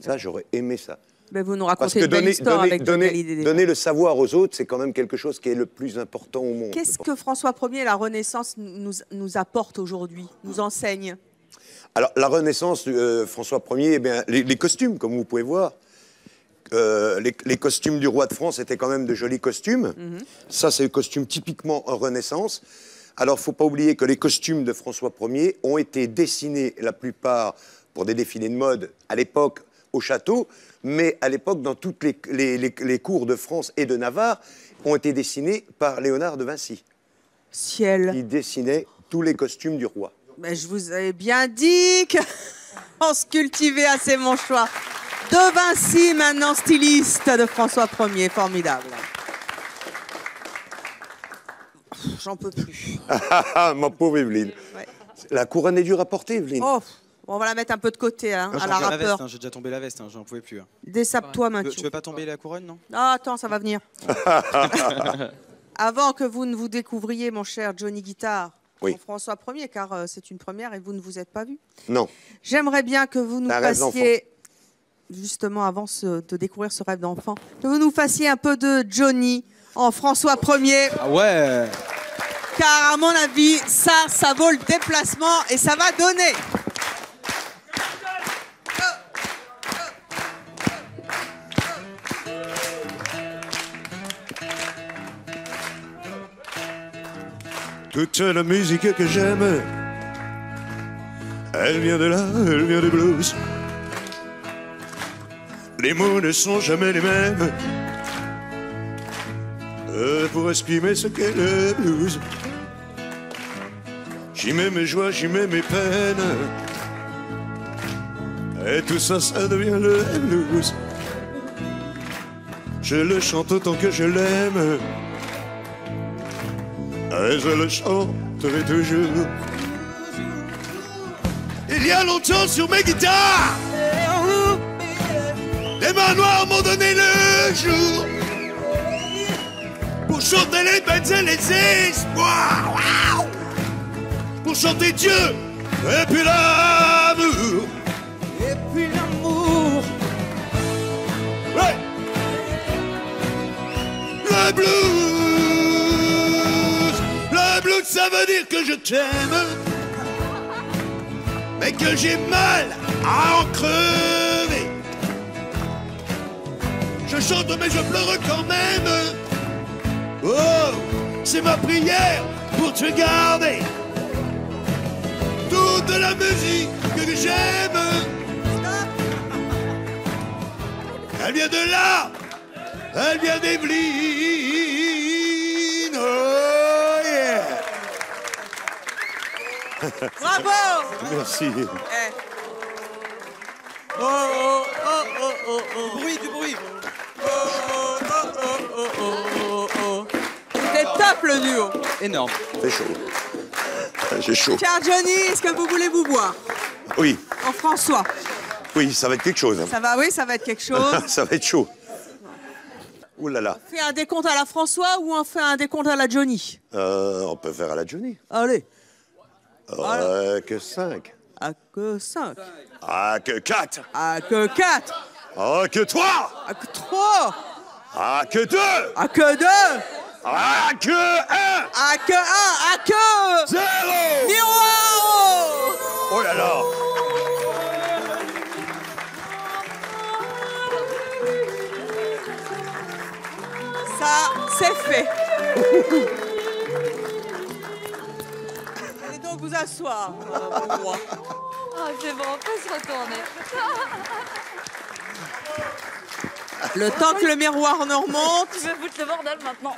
Speaker 18: Ça, j'aurais aimé ça.
Speaker 8: Mais vous nous racontez une belle histoire avec Johnny Hallyday.
Speaker 18: Donner le savoir aux autres, c'est quand même quelque chose qui est le plus important au monde.
Speaker 8: Qu'est-ce que François Ier et la Renaissance nous apporte aujourd'hui, nous enseigne?
Speaker 18: Alors, la Renaissance, François Ier, eh bien, les costumes, comme vous pouvez voir, les costumes du roi de France étaient quand même de jolis costumes. Ça, c'est le costume typiquement Renaissance. Alors, il ne faut pas oublier que les costumes de François Ier ont été dessinés, la plupart, pour des défilés de mode, à l'époque, au château, mais à l'époque, dans toutes les cours de France et de Navarre, ont été dessinés par Léonard de Vinci.
Speaker 8: Ciel.
Speaker 18: Il dessinait tous les costumes du roi.
Speaker 8: Ben, je vous avais bien dit qu'on se cultivait assez mon choix. De Vinci, maintenant styliste de François Ier. Formidable. J'en peux plus.
Speaker 18: Ma pauvre Evelyne.
Speaker 8: Ouais.
Speaker 18: La couronne est dure à porter, Evelyne.
Speaker 8: Oh, on va la mettre un peu de côté, hein, à la rappeur.
Speaker 14: J'ai déjà tombé la veste, j'en pouvais plus.
Speaker 8: Désape-toi, Mathieu.
Speaker 14: Tu veux pas tomber la couronne, non?
Speaker 8: Ah, attends, ça va venir. Avant que vous ne vous découvriez, mon cher Johnny Guitare,
Speaker 18: oui.
Speaker 8: pour François Ier, car c'est une première et vous ne vous êtes pas vu.
Speaker 18: Non.
Speaker 8: J'aimerais bien que vous nous fassiez, justement avant de découvrir ce rêve d'enfant, que vous nous fassiez un peu de Johnny en François Ier.
Speaker 14: Ah ouais.
Speaker 8: Car à mon avis, ça vaut le déplacement et ça va donner.
Speaker 15: Toute la musique que j'aime, elle vient de là, elle vient du blues. Les mots ne sont jamais les mêmes pour exprimer ce qu'est le blues. J'y mets mes joies, j'y mets mes peines, et tout ça, ça devient le blues. Je le chante autant que je l'aime, et je le chanterai toujours. Il y a longtemps sur mes guitares, des mains noires m'ont donné le jour pour chanter les bêtes et les espoirs. Wow, pour chanter Dieu et puis l'amour. Et puis l'amour. Ouais. Le blues. Le blues, ça veut dire que je t'aime, mais que j'ai mal à en crever. Je chante mais je pleure quand même. Oh, c'est ma prière pour te garder. Toute la musique que j'aime, elle vient de là, elle vient d'Evelyne. Oh yeah.
Speaker 8: Bravo.
Speaker 18: Merci.
Speaker 8: Oh, oh, oh, oh, oh, oh.
Speaker 14: Bruit, du bruit.
Speaker 8: Oh, oh, oh, oh, oh, oh. C'était top le duo.
Speaker 14: Énorme.
Speaker 18: C'est chaud. J'ai chaud.
Speaker 8: Cher Johnny, est-ce que vous voulez vous boire?
Speaker 18: Oui.
Speaker 8: En François.
Speaker 18: Oui, ça va être quelque chose.
Speaker 8: Ça va, oui, ça va être quelque chose.
Speaker 18: Ça va être chaud. Ouh là là.
Speaker 8: On fait un décompte à la François ou on fait un décompte à la Johnny?
Speaker 18: On peut faire à la Johnny.
Speaker 8: Allez.
Speaker 18: Que 5.
Speaker 8: Ah, que 5.
Speaker 18: Ah, que 4.
Speaker 8: Ah, que 4.
Speaker 18: Ah, que 3.
Speaker 8: Ah, que 3.
Speaker 18: Ah, que 2.
Speaker 8: Ah, que 2.
Speaker 18: Ah, que 1.
Speaker 8: Ah, que 1. Ah, que
Speaker 18: 0.
Speaker 8: Miroir.
Speaker 18: Oh là là.
Speaker 8: Ça, c'est fait. Allez donc vous asseoir.
Speaker 11: Ah, c'est bon, on peut se retourner.
Speaker 8: Le temps que le miroir ne remonte.
Speaker 11: Tu veux foutre le bordel maintenant.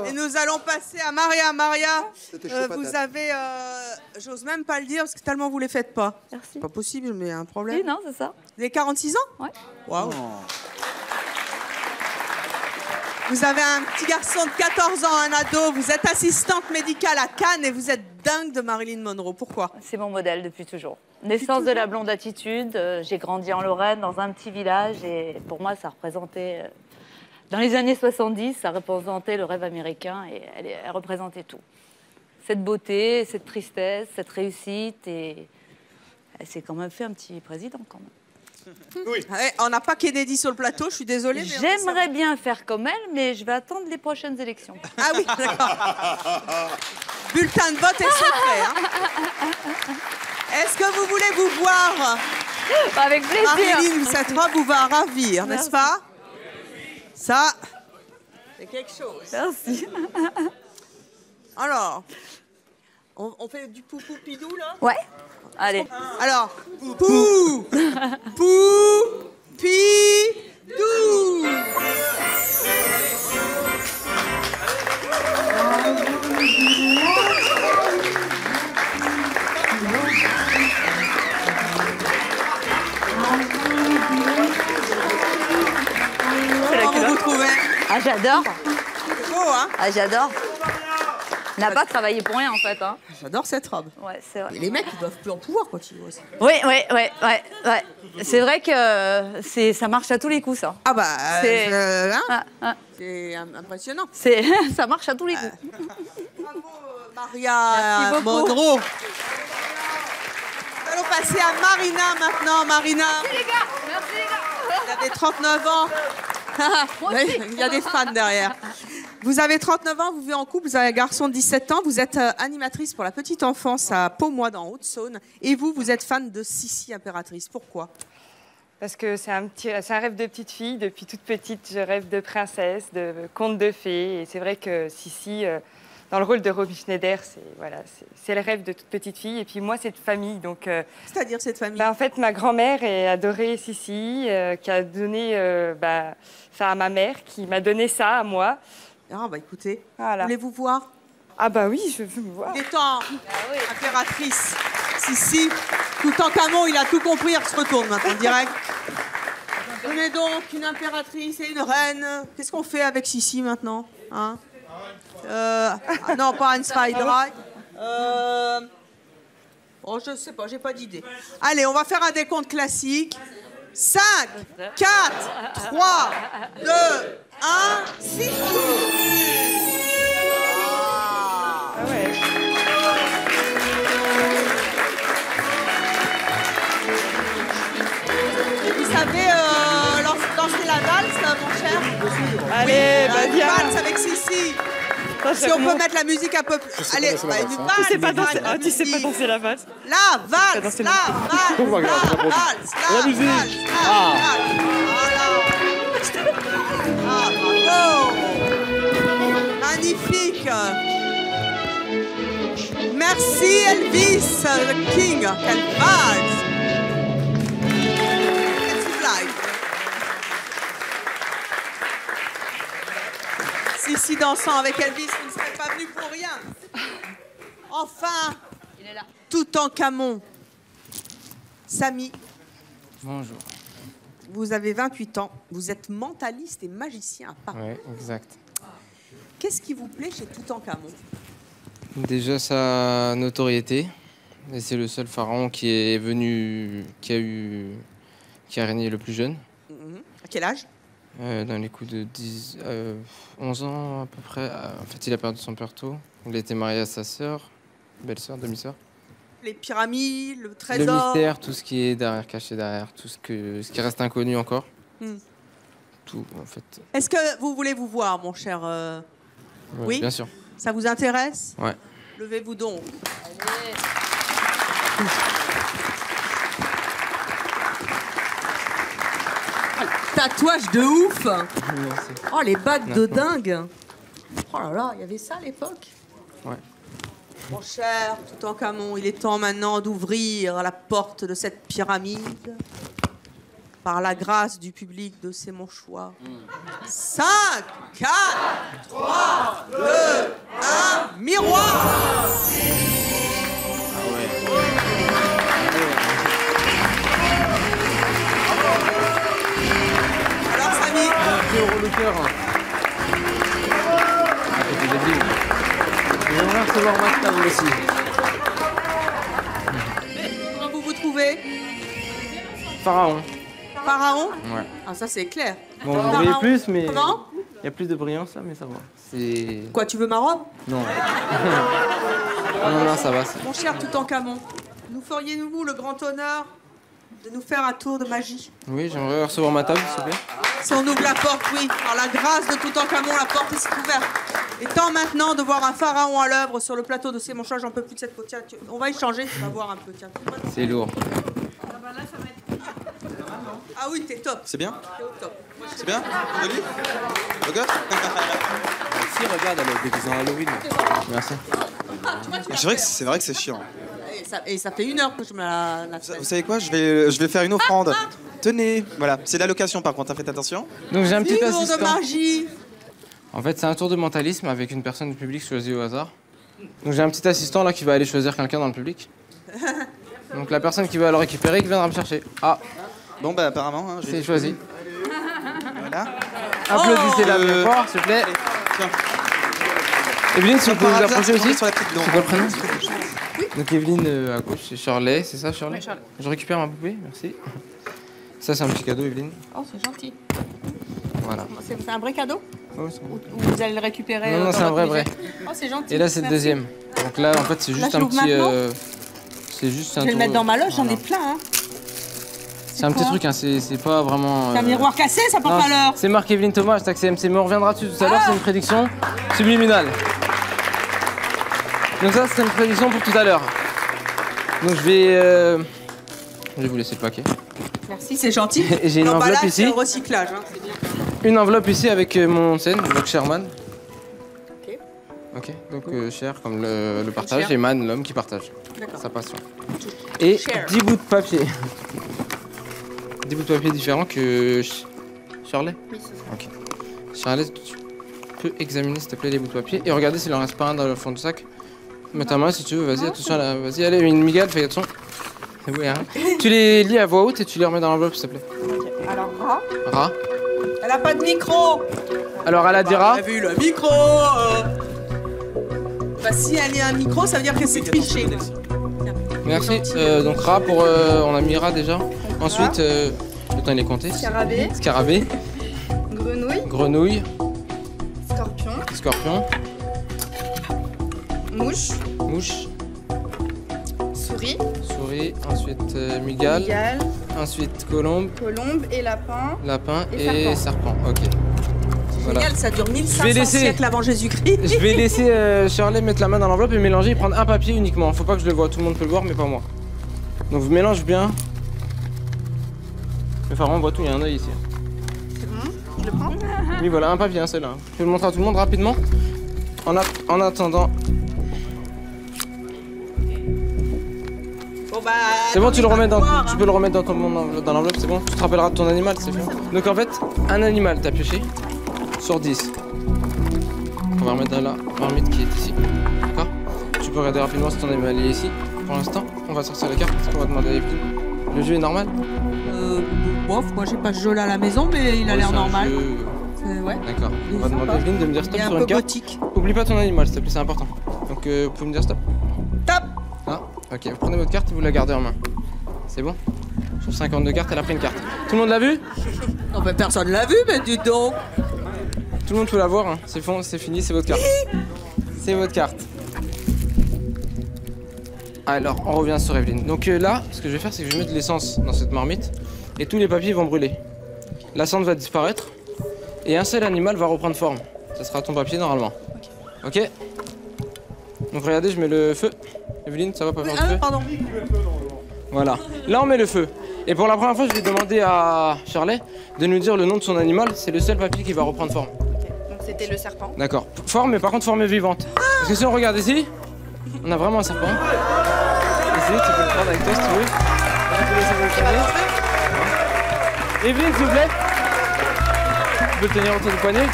Speaker 8: Et nous allons passer à Maria. Maria,
Speaker 18: chaud
Speaker 8: vous
Speaker 18: patate.
Speaker 8: avez, j'ose même pas le dire parce que tellement vous les faites pas.
Speaker 11: Merci.
Speaker 8: C'est pas possible, mais un problème.
Speaker 11: Oui, non, c'est ça.
Speaker 8: Vous avez 46 ans?
Speaker 11: Ouais.
Speaker 8: Waouh. Vous avez un petit garçon de 14 ans, un ado, vous êtes assistante médicale à Cannes et vous êtes dingue de Marilyn Monroe. Pourquoi?
Speaker 11: C'est mon modèle depuis toujours. Naissance de la blonde attitude, j'ai grandi en Lorraine dans un petit village et pour moi ça représentait, dans les années 70, ça représentait le rêve américain et elle représentait tout. Cette beauté, cette tristesse, cette réussite et elle s'est quand même fait un petit président quand même.
Speaker 8: Oui. Ouais, on n'a pas Kennedy sur le plateau, je suis désolée. Mais
Speaker 11: j'aimerais bien faire comme elle, mais je vais attendre les prochaines élections.
Speaker 8: Ah oui, d'accord. Bulletin de vote est secret. Hein. Est-ce que vous voulez vous voir?
Speaker 11: Avec plaisir.
Speaker 8: Marilyn, cette robe vous va ravir, n'est-ce pas? Ça, c'est quelque chose.
Speaker 11: Merci.
Speaker 8: Alors, on fait du pou-pou-pidou, là?
Speaker 11: Ouais. Allez.
Speaker 8: Alors, pou, pou-pi-dou. Comment vous vous trouvez?
Speaker 11: Ah, j'adore.
Speaker 8: C'est beau, hein?
Speaker 11: Ah, j'adore. On n'a pas travaillé pour rien, en fait. Hein.
Speaker 8: J'adore cette robe.
Speaker 11: Ouais, c'est vrai.
Speaker 8: Mais les mecs, ils doivent plus en pouvoir quand ils voient ça.
Speaker 11: Oui. C'est vrai que ça marche à tous les coups, ça.
Speaker 8: Ah bah,
Speaker 11: c'est
Speaker 8: c'est impressionnant.
Speaker 11: Ça marche à tous les coups.
Speaker 8: Bravo, Maria Monroe. Nous allons passer à Marina maintenant. Marina.
Speaker 11: Merci, les gars.
Speaker 8: Vous avez 39 ans. Il y a des fans derrière. Vous avez 39 ans, vous vivez en couple, vous avez un garçon de 17 ans, vous êtes animatrice pour la petite enfance à Paumois dans Haute-Saône. Et vous êtes fan de Sissi Impératrice. Pourquoi?
Speaker 19: Parce que c'est un rêve de petite fille. Depuis toute petite, je rêve de princesse, de conte de fées. Et c'est vrai que Sissi, dans le rôle de Romy Schneider, c'est le rêve de toute petite fille. Et puis moi, c'est de famille.
Speaker 8: C'est-à-dire cette famille?
Speaker 19: En fait, ma grand-mère adorait Sissi, qui a donné ça à ma mère, qui m'a donné ça à moi.
Speaker 8: Ah bah écoutez,
Speaker 19: voilà.
Speaker 8: Voulez-vous voir?
Speaker 19: Ah bah oui, je veux me voir.
Speaker 8: Il est temps, impératrice. Sissi, Toutankhamon, il a tout compris, il se retourne maintenant, direct. Venez donc, une impératrice et une reine. Qu'est-ce qu'on fait avec Sissi maintenant, hein? Non, pas un Spider-Eye. Oh, je sais pas, j'ai pas d'idée. Allez, on va faire un décompte classique. 5, 4, 3, 2, 1, 6.
Speaker 19: Ah ouais.
Speaker 8: Vous savez lancer la valse, mon cher?
Speaker 19: Allez,
Speaker 8: oui,
Speaker 19: viens.
Speaker 8: Valse avec Sissi. Si on peut mettre la musique un peu plus. Allez, une valse.
Speaker 19: Tu sais pas danser la valse.
Speaker 8: La valse, la valse, la valse, la musique. Ah, bravo. Magnifique. Merci Elvis, le King. Quelle valse. Sissi dansant avec Elvis, vous ne serez pas venu pour rien. Enfin, il est là. Toutankhamon. Samy.
Speaker 12: Bonjour.
Speaker 8: Vous avez 28 ans, vous êtes mentaliste et magicien à Paris.
Speaker 12: Oui, exact.
Speaker 8: Qu'est-ce qui vous plaît chez Toutankhamon?
Speaker 12: Déjà sa notoriété. Et c'est le seul pharaon qui est venu, qui a régné le plus jeune.
Speaker 8: À quel âge?
Speaker 12: Dans les coups de 11 ans à peu près. En fait, il a perdu son père tôt. Il a été marié à sa sœur, belle-sœur, demi-sœur.
Speaker 8: Les pyramides, le trésor.
Speaker 12: Le mystère, tout ce qui est derrière, caché derrière, tout ce qui reste inconnu encore. Tout, en fait.
Speaker 8: Est-ce que vous voulez vous voir, mon cher Oui,
Speaker 12: bien sûr.
Speaker 8: Ça vous intéresse?
Speaker 12: Ouais.
Speaker 8: Levez-vous donc. Tatouage de ouf. Oh, les bagues de dingue. Oh là là, il y avait ça à l'époque?
Speaker 12: Ouais.
Speaker 8: Mon cher Toutankhamon, il est temps maintenant d'ouvrir la porte de cette pyramide. Par la grâce du public de C'est mon choix. 5, 4, 3, 2, 1, miroir. Alors, Samy.
Speaker 12: Le cœur. Et on va recevoir ma table aussi.
Speaker 8: Comment vous vous trouvez?
Speaker 12: Pharaon.
Speaker 8: Pharaon?
Speaker 12: Ouais.
Speaker 8: Ah, ça c'est clair.
Speaker 12: Bon, vous brillez plus, mais
Speaker 8: Comment?
Speaker 12: il y a plus de brillance là, mais ça va. C'est...
Speaker 8: Quoi, tu veux ma robe?
Speaker 12: Non. Non, ça va.
Speaker 8: Mon cher Toutankhamon, nous feriez-nous le grand honneur de nous faire un tour de magie.
Speaker 12: Oui, j'aimerais recevoir ma table, s'il vous plaît.
Speaker 8: Si on ouvre la porte, oui. Par la grâce de Toutankhamon, la porte est ouverte. Et temps maintenant de voir un pharaon à l'œuvre sur le plateau de C'est mon choix, j'en peux plus de cette peau. Tiens, on va échanger, tu vas voir un peu. Tiens.
Speaker 12: C'est lourd.
Speaker 8: Ah oui, t'es top.
Speaker 14: C'est bien?
Speaker 8: T'es au top.
Speaker 14: C'est bien? Joli? Au gosse?
Speaker 9: Si, regarde, elle est déguisée en Halloween.
Speaker 12: Merci.
Speaker 14: C'est vrai que c'est chiant.
Speaker 8: Et ça fait 1 heure que je me la
Speaker 14: Vous savez quoi? Je vais faire une offrande. Tenez, voilà. C'est l'allocation par contre, faites attention.
Speaker 12: Donc j'ai un petit
Speaker 8: tour
Speaker 12: assistant.
Speaker 8: de magie.
Speaker 12: En fait, c'est un tour de mentalisme avec une personne du public choisie au hasard. Donc j'ai un petit assistant là qui va aller choisir quelqu'un dans le public. Donc la personne qui va le récupérer, qui viendra me chercher. Ah.
Speaker 14: Bon bah apparemment, hein,
Speaker 12: c'est choisi.
Speaker 14: Voilà.
Speaker 12: Applaudissez la plus fort, s'il vous plaît. Evelyne, si vous pouvez vous approcher aussi. C'est quoi le prénom? Donc Evelyne à gauche, c'est Shirley, c'est ça Shirley?
Speaker 5: Oui, Shirley.
Speaker 12: Je récupère ma poupée, merci. Ça c'est un petit cadeau Evelyne.
Speaker 5: Oh, c'est gentil.
Speaker 12: Voilà.
Speaker 5: C'est un vrai cadeau?
Speaker 12: Ouais, c'est un vrai
Speaker 5: Ou vous allez le récupérer?
Speaker 12: Non,
Speaker 5: dans
Speaker 12: c'est un
Speaker 5: votre
Speaker 12: vrai.
Speaker 5: musée? Oh, c'est gentil.
Speaker 12: Et là c'est le
Speaker 5: Merci.
Speaker 12: deuxième. Donc là en fait c'est juste
Speaker 5: je
Speaker 12: un
Speaker 5: l'ouvre
Speaker 12: petit...
Speaker 5: maintenant
Speaker 12: c'est juste un
Speaker 5: Je vais le
Speaker 12: tour-
Speaker 5: mettre dans ma loge, j'en ai
Speaker 12: Voilà.
Speaker 5: plein. Hein.
Speaker 12: C'est un petit
Speaker 5: quoi
Speaker 12: truc, hein, c'est pas vraiment...
Speaker 5: C'est un miroir cassé, ça porte
Speaker 12: non,
Speaker 5: malheur.
Speaker 12: c'est marqué Evelyne Thomas, hashtag CMC, mais on reviendra dessus tout à l'heure, c'est une prédiction subliminale. Donc ça, c'est une prédiction pour tout à l'heure. Donc je vais vous laisser le paquet.
Speaker 8: Merci, c'est gentil.
Speaker 12: Et j'ai une enveloppe
Speaker 8: L'emballage,
Speaker 12: ici.
Speaker 8: c'est le recyclage, hein, c'est bien.
Speaker 12: Une enveloppe ici avec mon scène, donc Sherman. Ok, donc Cher comme le partage,
Speaker 8: Cher.
Speaker 12: et Man, l'homme qui partage
Speaker 8: D'accord.
Speaker 12: sa passion. Et
Speaker 8: Cher.
Speaker 12: 10 bouts de papier. 10 bouts de papier différents que... Shirley?
Speaker 5: Oui, c'est ça.
Speaker 12: Ok. Shirley, tu peux examiner s'il te plaît les bouts de papier et regarder s'il en reste pas un dans le fond du sac. Mets ta main si tu veux, vas-y, attention, vas-y, allez, une migale, fais attention. Oui, hein. Tu les lis à voix haute et tu les remets dans l'enveloppe s'il te plaît.
Speaker 8: Ok. Alors, rat.
Speaker 12: Rat.
Speaker 8: Elle a pas de micro.
Speaker 12: Alors elle a dit rat.
Speaker 8: Elle a vu le micro. Bah, si elle a un micro, ça veut dire que c'est triché.
Speaker 12: Merci. Donc rat pour... on a mis rat déjà. Ensuite, le temps il est compté.
Speaker 5: Scarabée.
Speaker 12: Scarabée.
Speaker 5: Grenouille.
Speaker 12: Grenouille.
Speaker 5: Scorpion.
Speaker 12: Scorpion.
Speaker 5: Mouche.
Speaker 12: Mouche.
Speaker 5: Souris.
Speaker 12: Souris. Ensuite migale.
Speaker 5: Migale.
Speaker 12: Ensuite colombe.
Speaker 5: Colombe et lapin.
Speaker 12: Lapin
Speaker 5: Et
Speaker 12: et serpent. Ok. Voilà.
Speaker 8: Génial, ça dure
Speaker 12: Je vais
Speaker 8: 1500
Speaker 12: laisser-
Speaker 8: siècles avant Jésus-Christ.
Speaker 12: Je vais laisser Shirley mettre la main dans l'enveloppe et mélanger et prendre un papier uniquement. Faut pas que je le voie, tout le monde peut le voir mais pas moi. Donc vous mélangez bien. Le pharaon voit tout, il y a un œil ici.
Speaker 5: C'est bon? Je le prends?
Speaker 12: Oui voilà, un papier, un seul. Hein. Je peux le montrer à tout le monde rapidement. En attendant.
Speaker 8: Bon bah.
Speaker 12: C'est bon, tu le remets dans,
Speaker 8: voir,
Speaker 12: tu peux le remettre dans l'enveloppe, c'est bon. Tu te rappelleras de ton animal, c'est bon. Donc en fait, un animal t'as pioché sur 10. On va remettre dans la marmite qui est ici. D'accord? Tu peux regarder rapidement si ton animal est ici. Pour l'instant, on va sortir les cartes parce qu'on va demander à Evelyne. Le jeu est normal?
Speaker 8: Bof, moi j'ai pas ce jeu là à la maison, mais il a l'air normal. Ouais.
Speaker 12: D'accord.
Speaker 8: Il
Speaker 12: On
Speaker 8: est
Speaker 12: va demander à
Speaker 8: sympa.
Speaker 12: Evelyne de me dire stop
Speaker 8: Il est un
Speaker 12: sur
Speaker 8: peu
Speaker 12: une carte.
Speaker 8: gothique.
Speaker 12: Oublie pas ton animal, s'il te plaît, c'est important. Donc vous pouvez me dire stop?
Speaker 8: Stop.
Speaker 12: Ah, ok. Vous prenez votre carte et vous la gardez en main. C'est bon? Sur 52 cartes, elle a pris une carte. Tout le monde l'a vu?
Speaker 8: Non, mais personne l'a vu, mais dis donc.
Speaker 12: Tout le monde peut la voir, hein. C'est bon, c'est fini, c'est votre carte. C'est votre carte. Alors, on revient sur Evelyne. Donc là, ce que je vais faire, c'est que je vais mettre de l'essence dans cette marmite et tous les papiers vont brûler. La cendre va disparaître et un seul animal va reprendre forme. Ça sera ton papier normalement. Ok? Donc regardez, je mets le feu. Evelyne, ça va pas faire le feu?
Speaker 8: Pardon.
Speaker 12: Voilà. Là, on met le feu. Et pour la première fois, je vais demander à Shirley de nous dire le nom de son animal. C'est le seul papier qui va reprendre forme.
Speaker 5: Donc c'était le serpent.
Speaker 12: D'accord. Forme, mais par contre, forme vivante. Parce que si on regarde ici, on a vraiment un serpent. Ici, tu peux le prendre avec toi si tu veux. Tu peux laisser le poignet. Evelyne, s'il vous plaît. Tu peux le tenir autour du poignet.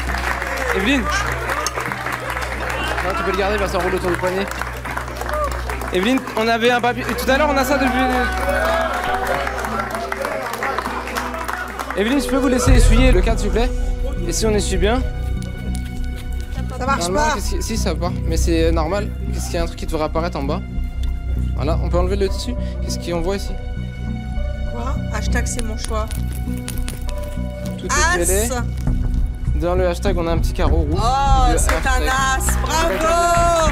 Speaker 12: Evelyne. Non, tu peux le garder, il va s'enrouler autour du poignet. Evelyne, on avait un papier. Tout à l'heure, on a ça depuis. Evelyne, je peux vous laisser essuyer le cadre, s'il vous plaît? Et si on essuie bien?
Speaker 8: Ça marche
Speaker 12: Normalement,
Speaker 8: pas.
Speaker 12: si, ça part, mais c'est normal. Qu'est-ce qu'il y a un truc qui devrait apparaître en bas? Voilà, on peut enlever le tissu. Qu'est-ce qu'on voit ici?
Speaker 8: Quoi? Hashtag c'est mon choix.
Speaker 12: Tout est scellé.
Speaker 8: As.
Speaker 12: Dans le hashtag, on a un petit carreau rouge.
Speaker 8: Oh,
Speaker 12: Le
Speaker 8: c'est un
Speaker 12: hashtag.
Speaker 8: as. Bravo.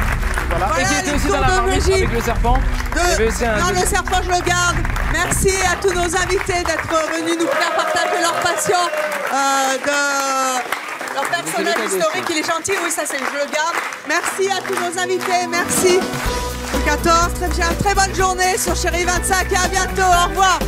Speaker 12: Voilà. Et qui était aussi
Speaker 8: tour
Speaker 12: dans la
Speaker 8: de
Speaker 12: marmite
Speaker 8: magie.
Speaker 12: avec le serpent. Il y avait aussi un
Speaker 8: Non,
Speaker 12: deuxième-
Speaker 8: le serpent, je le garde. Merci à tous nos invités d'être venus nous faire partager leur passion de leur personnage historique. Il est gentil, oui, ça c'est, je le garde. Merci à tous nos invités, merci. 14, très bien, très bonne journée sur Chérie 25 et à bientôt, au revoir.